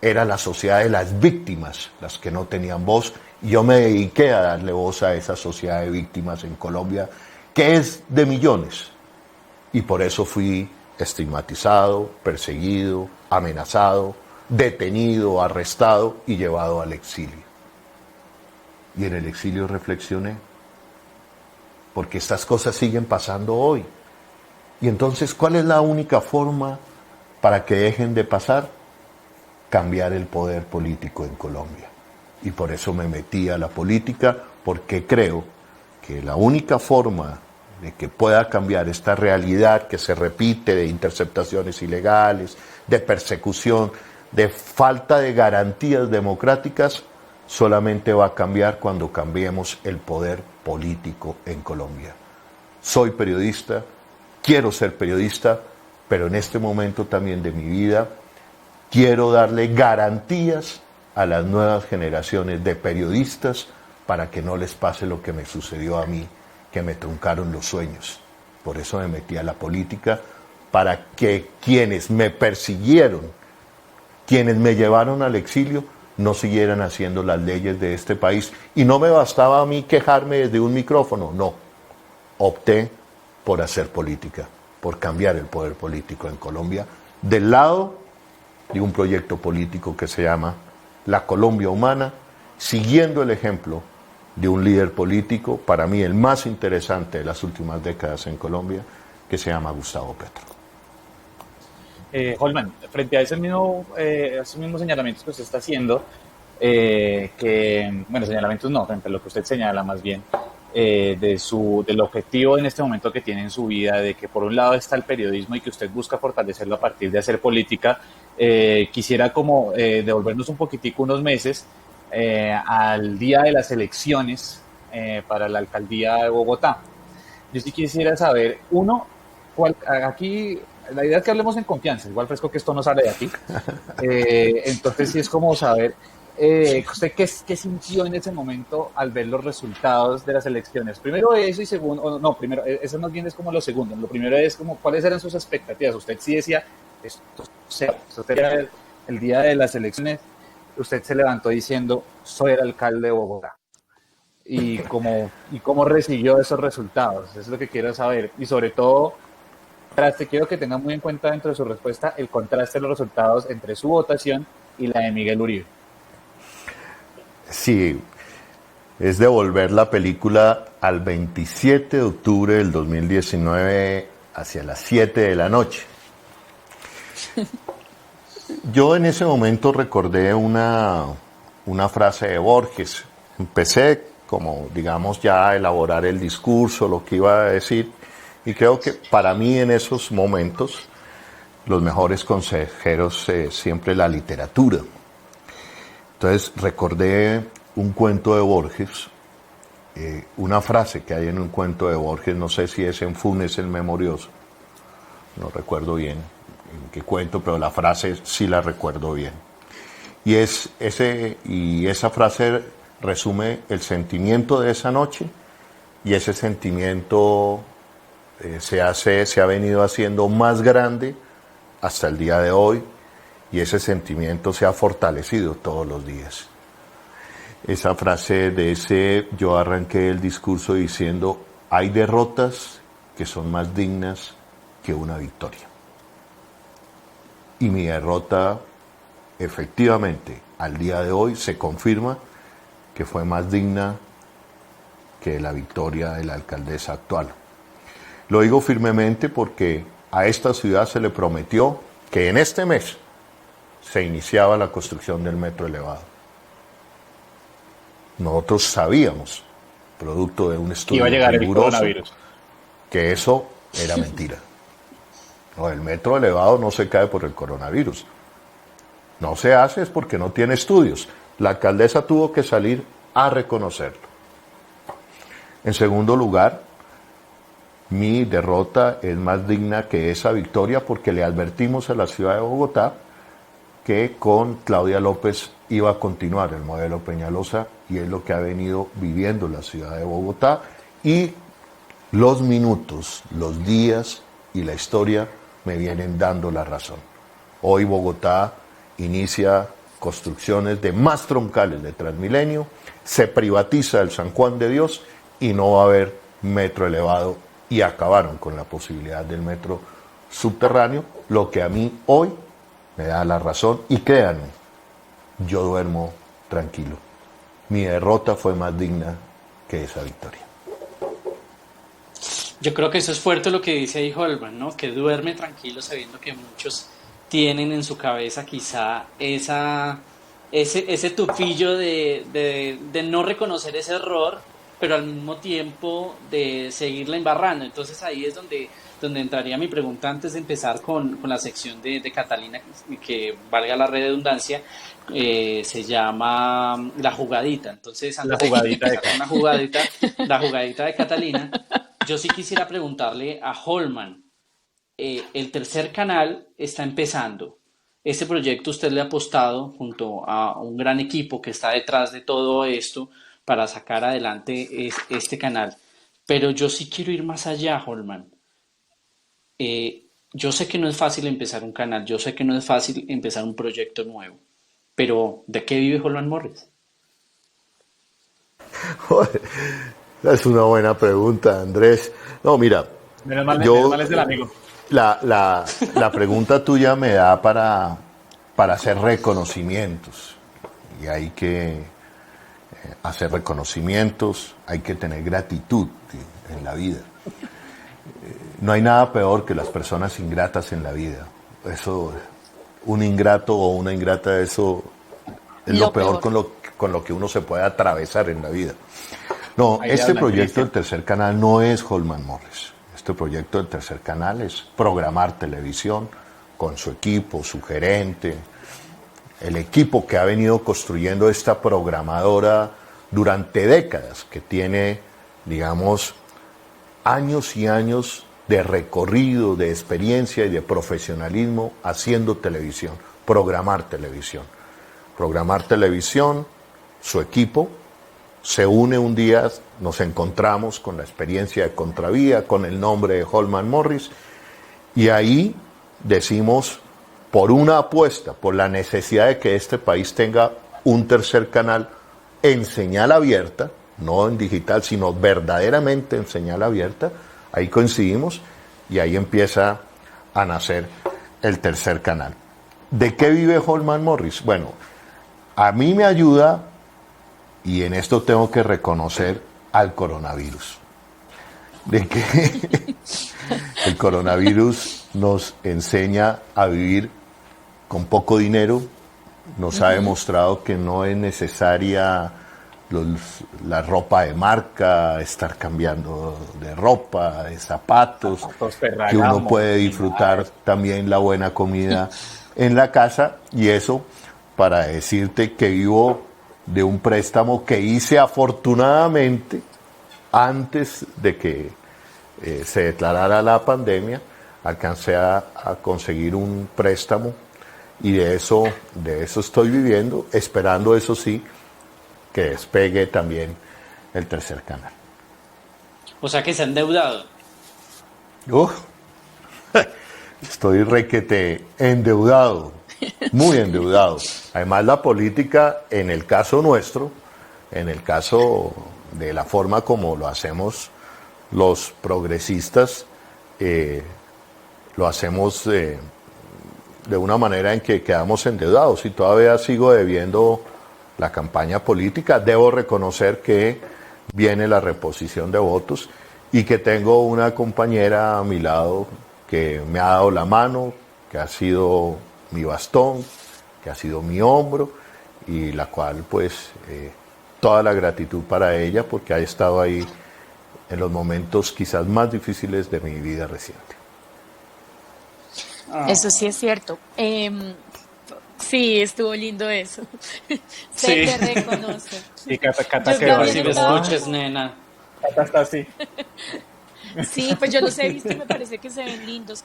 era la sociedad de las víctimas, las que no tenían voz, y yo me dediqué a darle voz a esa sociedad de víctimas en Colombia, que es de millones, y por eso fui estigmatizado, perseguido, amenazado, detenido, arrestado y llevado al exilio. Y en el exilio reflexioné, porque estas cosas siguen pasando hoy. Y entonces, ¿cuál es la única forma para que dejen de pasar? Cambiar el poder político en Colombia. Y por eso me metí a la política, porque creo que la única forma de que pueda cambiar esta realidad que se repite de interceptaciones ilegales, de persecución, de falta de garantías democráticas, solamente va a cambiar cuando cambiemos el poder político en Colombia. Soy periodista, quiero ser periodista, pero en este momento también de mi vida quiero darle garantías a las nuevas generaciones de periodistas para que no les pase lo que me sucedió a mí, que me truncaron los sueños. Por eso me metí a la política, para que quienes me persiguieron, quienes me llevaron al exilio, no siguieran haciendo las leyes de este país. Y no me bastaba a mí quejarme desde un micrófono, no. Opté por hacer política, por cambiar el poder político en Colombia, del lado de un proyecto político que se llama La Colombia Humana, siguiendo el ejemplo de un líder político, para mí el más interesante de las últimas décadas en Colombia, que se llama Gustavo Petro. Holman, frente a esos mismos señalamientos que usted está haciendo, señalamientos no, frente a lo que usted señala más bien, del objetivo en este momento que tiene en su vida, de que por un lado está el periodismo y que usted busca fortalecerlo a partir de hacer política, quisiera como devolvernos un poquitico unos meses al día de las elecciones para la alcaldía de Bogotá. Yo sí quisiera saber, aquí la idea es que hablemos en confianza, igual fresco que esto no sale de aquí, entonces sí es como saber, ¿usted qué sintió en ese momento al ver los resultados de las elecciones? Primero eso y segundo, primero, eso más bien es como lo segundo, lo primero es como cuáles eran sus expectativas. Usted sí decía, esto sería el día de las elecciones, usted se levantó diciendo, soy el alcalde de Bogotá. ¿Y cómo recibió esos resultados? Eso es lo que quiero saber. Y sobre todo, quiero que tenga muy en cuenta dentro de su respuesta el contraste de los resultados entre su votación y la de Miguel Uribe. Sí, es devolver la película al 27 de octubre del 2019 hacia las 7 de la noche. Yo en ese momento recordé una frase de Borges. Empecé como, digamos, ya a elaborar el discurso, lo que iba a decir, y creo que para mí en esos momentos los mejores consejeros siempre la literatura. Entonces recordé un cuento de Borges, una frase que hay en un cuento de Borges, no sé si es en Funes el Memorioso, no recuerdo bien en qué cuento, pero la frase sí la recuerdo bien. Y esa frase resume el sentimiento de esa noche, y ese sentimiento se ha venido haciendo más grande hasta el día de hoy, y ese sentimiento se ha fortalecido todos los días. Esa frase yo arranqué el discurso diciendo, hay derrotas que son más dignas que una victoria. Y mi derrota, efectivamente, al día de hoy se confirma que fue más digna que la victoria de la alcaldesa actual. Lo digo firmemente porque a esta ciudad se le prometió que en este mes se iniciaba la construcción del metro elevado. Nosotros sabíamos, producto de un estudio iba a llegar el riguroso, coronavirus, que eso era mentira. No, el metro elevado no se cae por el coronavirus. No se hace es porque no tiene estudios. La alcaldesa tuvo que salir a reconocerlo. En segundo lugar, mi derrota es más digna que esa victoria porque le advertimos a la ciudad de Bogotá que con Claudia López iba a continuar el modelo Peñalosa, y es lo que ha venido viviendo la ciudad de Bogotá, y los minutos, los días y la historia me vienen dando la razón. Hoy Bogotá inicia construcciones de más troncales de Transmilenio, se privatiza el San Juan de Dios y no va a haber metro elevado, y acabaron con la posibilidad del metro subterráneo, lo que a mí hoy me da la razón, y créanme, yo duermo tranquilo. Mi derrota fue más digna que esa victoria. Yo creo que eso es fuerte lo que dice ahí Holman, ¿no? Que duerme tranquilo sabiendo que muchos tienen en su cabeza quizá ese tufillo de no reconocer ese error, pero al mismo tiempo de seguirla embarrando. Entonces ahí es donde entraría mi pregunta antes de empezar con la sección de Catalina, que valga la redundancia, se llama La Jugadita. Entonces, antes de empezar con la jugadita de Catalina, yo sí quisiera preguntarle a Holman, el tercer canal está empezando. Este proyecto usted le ha apostado junto a un gran equipo que está detrás de todo esto para sacar adelante este canal. Pero yo sí quiero ir más allá, Holman. Yo sé que no es fácil empezar un canal, yo sé que no es fácil empezar un proyecto nuevo, pero ¿de qué vive Holman Morris? Joder, es una buena pregunta, Andrés. No, mira, menos mal es del amigo. La pregunta tuya me da para hacer reconocimientos, y hay que hacer reconocimientos, hay que tener gratitud en la vida. No hay nada peor que las personas ingratas en la vida. Eso, un ingrato o una ingrata, eso es lo peor con lo que uno se puede atravesar en la vida. No, este proyecto del tercer canal no es Holman Morris. Este proyecto del tercer canal es Programar Televisión, con su equipo, su gerente, el equipo que ha venido construyendo esta programadora durante décadas, que tiene, digamos, años y años de recorrido, de experiencia y de profesionalismo haciendo televisión, Programar Televisión. Programar Televisión, su equipo, se une un día, nos encontramos con la experiencia de Contravía, con el nombre de Holman Morris, y ahí decimos, por una apuesta, por la necesidad de que este país tenga un tercer canal en señal abierta, no en digital, sino verdaderamente en señal abierta, ahí coincidimos y ahí empieza a nacer el tercer canal. ¿De qué vive Holman Morris? Bueno, a mí me ayuda, y en esto tengo que reconocer al coronavirus, de que el coronavirus nos enseña a vivir con poco dinero, nos ha demostrado que no es necesaria la ropa de marca, estar cambiando de ropa, de zapatos, que uno puede disfrutar también la buena comida en la casa, y eso para decirte que vivo de un préstamo que hice afortunadamente antes de que se declarara la pandemia. Alcancé a conseguir un préstamo y de eso estoy viviendo, esperando, eso sí, que despegue también el tercer canal. O sea que se ha endeudado. Estoy requete endeudado, muy endeudado. Además, la política, en el caso nuestro, en el caso de la forma como lo hacemos los progresistas, lo hacemos de una manera en que quedamos endeudados, y todavía sigo debiendo la campaña política. Debo reconocer que viene la reposición de votos y que tengo una compañera a mi lado que me ha dado la mano, que ha sido mi bastón, que ha sido mi hombro, y la cual pues toda la gratitud para ella porque ha estado ahí en los momentos quizás más difíciles de mi vida reciente. Eso sí es cierto. Sí, estuvo lindo eso. Se Sí. te reconoce. Y Cata Yo que también Si me estaba- escuches, nena. Cata está así. Sí, pues yo los he visto y me parece que se ven lindos.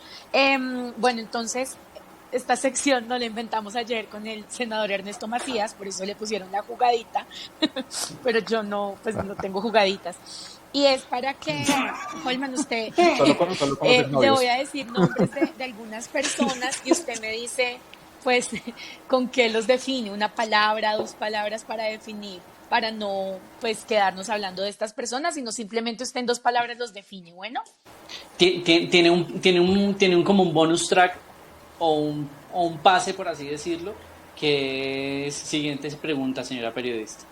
Bueno, entonces, esta sección no la inventamos ayer con el senador Ernesto Macías, por eso le pusieron la jugadita, pero yo no, pues no tengo jugaditas. Y es para que, Holman, usted, Solo con los le exnovios. voy a decir nombres de algunas personas y usted me dice, pues, con qué los define, una palabra, dos palabras para definir, para no, pues, quedarnos hablando de estas personas, sino simplemente usted en dos palabras los define, ¿bueno? Tiene un como un bonus track o un pase, por así decirlo, que es siguiente pregunta, señora periodista.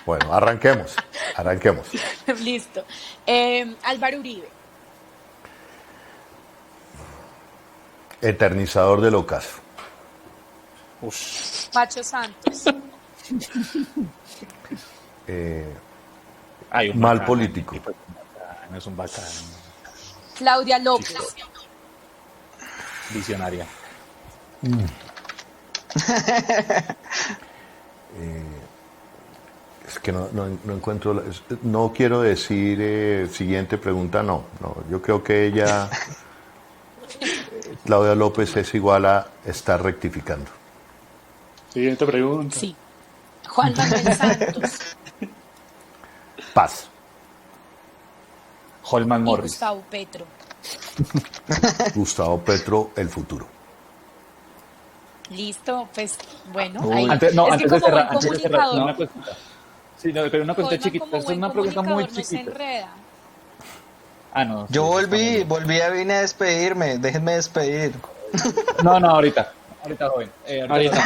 Bueno, arranquemos. Listo. Álvaro Uribe, Eternizador del ocaso. Pacho Santos, Ay, un Mal bacán, político. No es un bacán. Claudia López, Visionaria. Es que no encuentro, no quiero decir siguiente pregunta, no, yo creo que ella, Claudia López, es igual a estar rectificando. Siguiente pregunta. sí. Juan Manuel Santos Paz. Holman y Morris. Gustavo Petro. Gustavo Petro, el futuro. Listo, pues bueno, Uy, ahí. antes, Es que de como cerrar, buen antes de cerrar, comunicador, una cosita. Sí, no, pero una cosita Holman, chiquita. como Es buen una pregunta muy comunicador, no se chiquita. enreda. Ah, no. Yo sí, vine a despedirme, déjenme despedir. No, ahorita, joven. Ahorita.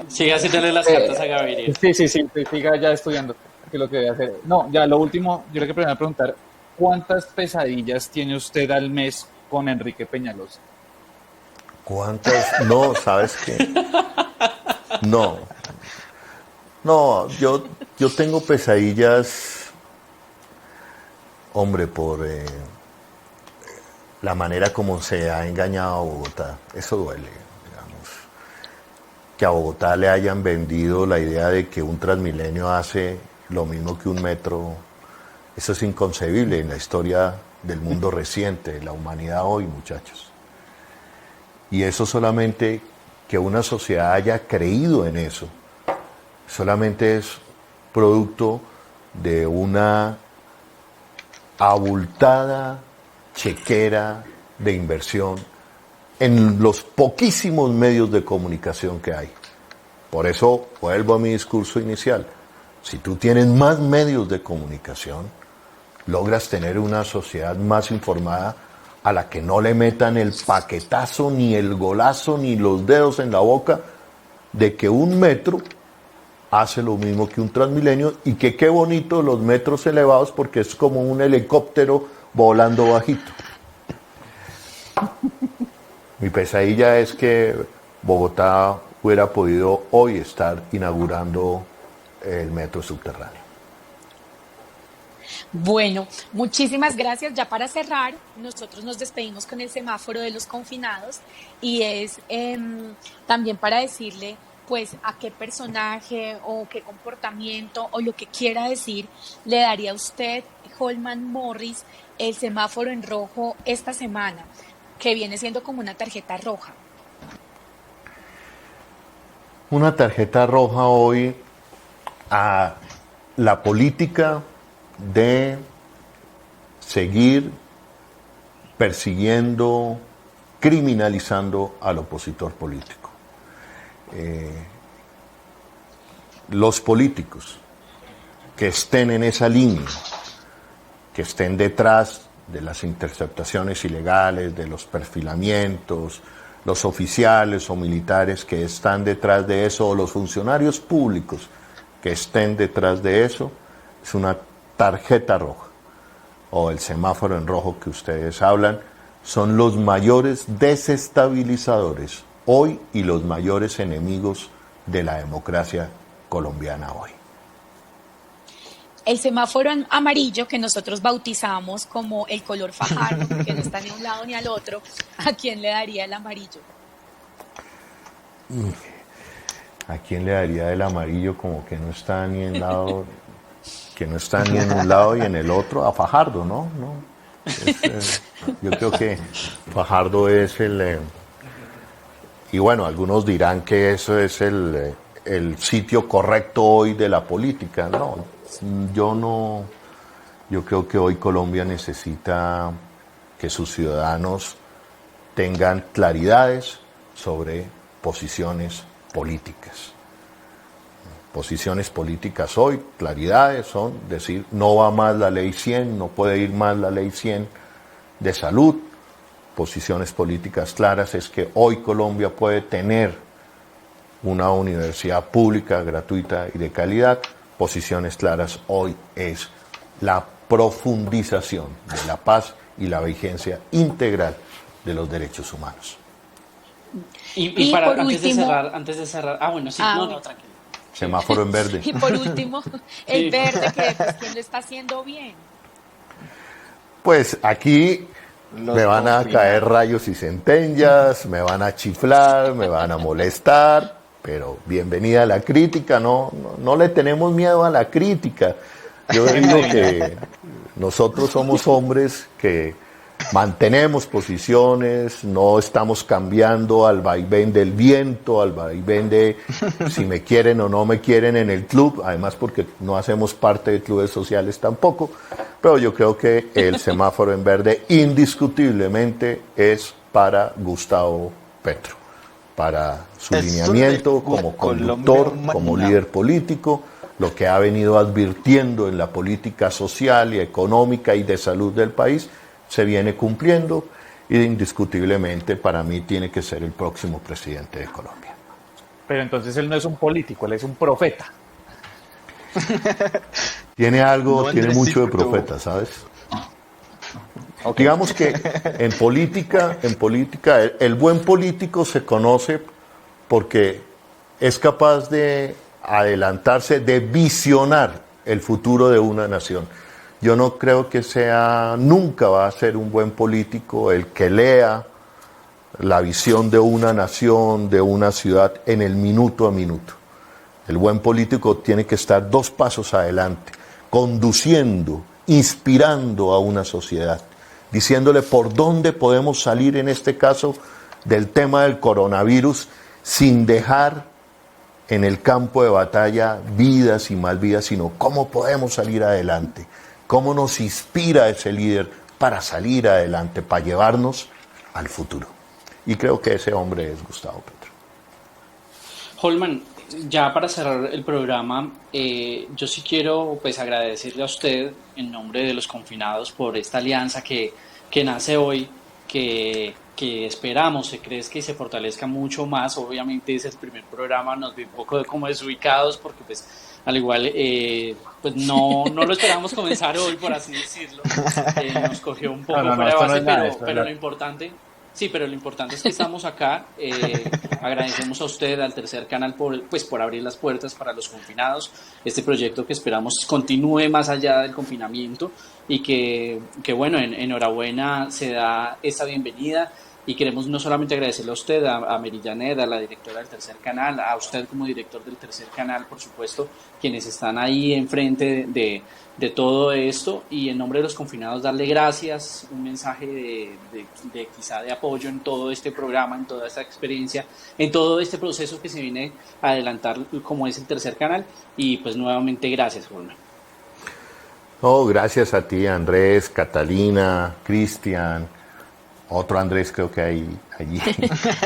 Sigue haciéndole las cartas a Gabriel. Sí, siga ya estudiando, que es lo que voy a hacer. No, ya lo último, yo creo que primero preguntar, ¿cuántas pesadillas tiene usted al mes con Enrique Peñalosa? ¿Cuántas? No, ¿sabes qué? No, yo tengo pesadillas, hombre, por la manera como se ha engañado a Bogotá. Eso duele, digamos. Que a Bogotá le hayan vendido la idea de que un Transmilenio hace lo mismo que un metro. Eso es inconcebible en la historia del mundo reciente, de la humanidad hoy, muchachos. Y eso solamente, que una sociedad haya creído en eso, solamente es producto de una abultada chequera de inversión en los poquísimos medios de comunicación que hay. Por eso vuelvo a mi discurso inicial. Si tú tienes más medios de comunicación, logras tener una sociedad más informada a la que no le metan el paquetazo, ni el golazo, ni los dedos en la boca de que un metro hace lo mismo que un Transmilenio y que qué bonito los metros elevados porque es como un helicóptero volando bajito. Mi pesadilla es que Bogotá hubiera podido hoy estar inaugurando el metro subterráneo. Bueno, muchísimas gracias. Ya para cerrar, nosotros nos despedimos con el semáforo de los confinados y es también para decirle pues a qué personaje o qué comportamiento o lo que quiera decir le daría a usted, Holman Morris, el semáforo en rojo esta semana, que viene siendo como una tarjeta roja. Una tarjeta roja hoy a la política de seguir persiguiendo, criminalizando al opositor político. Los políticos que estén en esa línea, que estén detrás de las interceptaciones ilegales, de los perfilamientos, los oficiales o militares que están detrás de eso, o los funcionarios públicos que estén detrás de eso, es una tarjeta roja, o el semáforo en rojo que ustedes hablan, son los mayores desestabilizadores hoy y los mayores enemigos de la democracia colombiana hoy. El semáforo amarillo, que nosotros bautizamos como el color Fajardo, que no está ni a un lado ni al otro, ¿a quién le daría el amarillo? ¿A quién le daría el amarillo? Como que no está ni en lado, que no está ni en un lado y en el otro. A Fajardo, ¿no? Yo creo que Fajardo es y bueno, algunos dirán que eso es el sitio correcto hoy de la política. No, yo creo que hoy Colombia necesita que sus ciudadanos tengan claridades sobre posiciones políticas. Posiciones políticas hoy, claridades son decir, no va más la ley 100, no puede ir más la ley 100 de salud. Posiciones políticas claras es que hoy Colombia puede tener una universidad pública, gratuita y de calidad. Posiciones claras hoy es la profundización de la paz y la vigencia integral de los derechos humanos. Y para antes de cerrar, bueno, sí, no, tranquilo. Semáforo en verde. Y por último, el verde, que pues, ¿quién lo está haciendo bien? Pues aquí me van a caer rayos y centellas, me van a chiflar, me van a molestar, pero bienvenida a la crítica, no le tenemos miedo a la crítica. Yo digo que nosotros somos hombres que mantenemos posiciones, no estamos cambiando al vaivén del viento, al vaivén de si me quieren o no me quieren en el club, además porque no hacemos parte de clubes sociales tampoco, pero yo creo que el semáforo en verde indiscutiblemente es para Gustavo Petro, para su lineamiento como conductor, como líder político, lo que ha venido advirtiendo en la política social y económica y de salud del país, se viene cumpliendo y indiscutiblemente para mí tiene que ser el próximo presidente de Colombia. Pero entonces él no es un político, él es un profeta. Tiene mucho de profeta, ¿sabes? Okay. Digamos que en política el buen político se conoce porque es capaz de adelantarse, de visionar el futuro de una nación. Yo no creo que nunca va a ser un buen político el que lea la visión de una nación, de una ciudad en el minuto a minuto. El buen político tiene que estar 2 pasos adelante, conduciendo, inspirando a una sociedad, diciéndole por dónde podemos salir en este caso del tema del coronavirus sin dejar en el campo de batalla vidas y más vidas, sino cómo podemos salir adelante. ¿Cómo nos inspira ese líder para salir adelante, para llevarnos al futuro? Y creo que ese hombre es Gustavo Petro. Holman, ya para cerrar el programa, yo sí quiero pues agradecerle a usted en nombre de los confinados por esta alianza que nace hoy, que esperamos se crezca y se fortalezca mucho más. Obviamente es el primer programa, nos ve un poco como desubicados porque pues al igual pues no lo esperábamos comenzar hoy, por así decirlo. Nos cogió un poco fuera de base, pero lo importante... Sí, pero lo importante es que estamos acá. Agradecemos a usted, al Tercer Canal, por abrir las puertas para los confinados. Este proyecto que esperamos continúe más allá del confinamiento y que bueno, enhorabuena, se da esta bienvenida. Y queremos no solamente agradecerle a usted, a Mary Janet, a la directora del Tercer Canal, a usted como director del Tercer Canal, por supuesto, quienes están ahí enfrente de todo esto, y en nombre de los confinados darle gracias, un mensaje de quizá de apoyo en todo este programa, en toda esta experiencia, en todo este proceso que se viene a adelantar como es el Tercer Canal, y pues nuevamente gracias, Holman. No, gracias a ti, Andrés, Catalina, Cristian, otro Andrés creo que hay allí.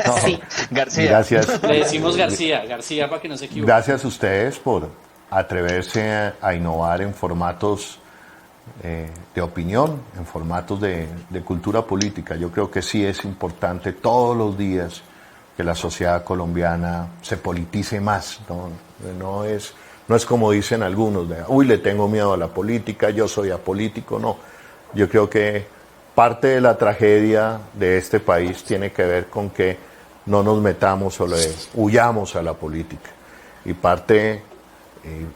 No, sí. García. Gracias. Le decimos García para que no se equivoque. Gracias a ustedes por atreverse a innovar en formatos de opinión, en formatos de cultura política. Yo creo que sí es importante todos los días que la sociedad colombiana se politice más. No es No es como dicen algunos, uy, le tengo miedo a la política, yo soy apolítico. No, yo creo que parte de la tragedia de este país tiene que ver con que no nos metamos o le huyamos a la política. Y parte,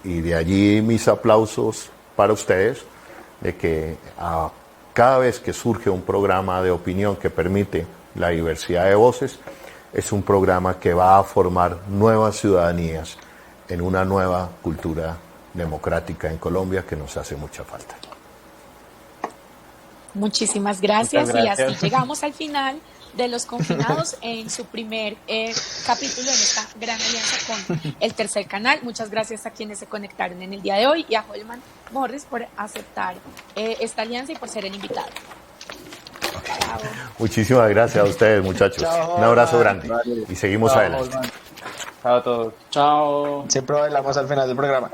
y de allí mis aplausos para ustedes, de que cada vez que surge un programa de opinión que permite la diversidad de voces, es un programa que va a formar nuevas ciudadanías en una nueva cultura democrática en Colombia que nos hace mucha falta. Muchísimas gracias, y así llegamos al final de Los Confinados en su primer capítulo en esta gran alianza con el Tercer Canal. Muchas gracias a quienes se conectaron en el día de hoy y a Holman Morris por aceptar esta alianza y por ser el invitado. Chao. Muchísimas gracias a ustedes, muchachos. Chao, un abrazo grande y seguimos Chao, adelante. Holman. Chao a todos. Chao. Siempre bailamos al final del programa.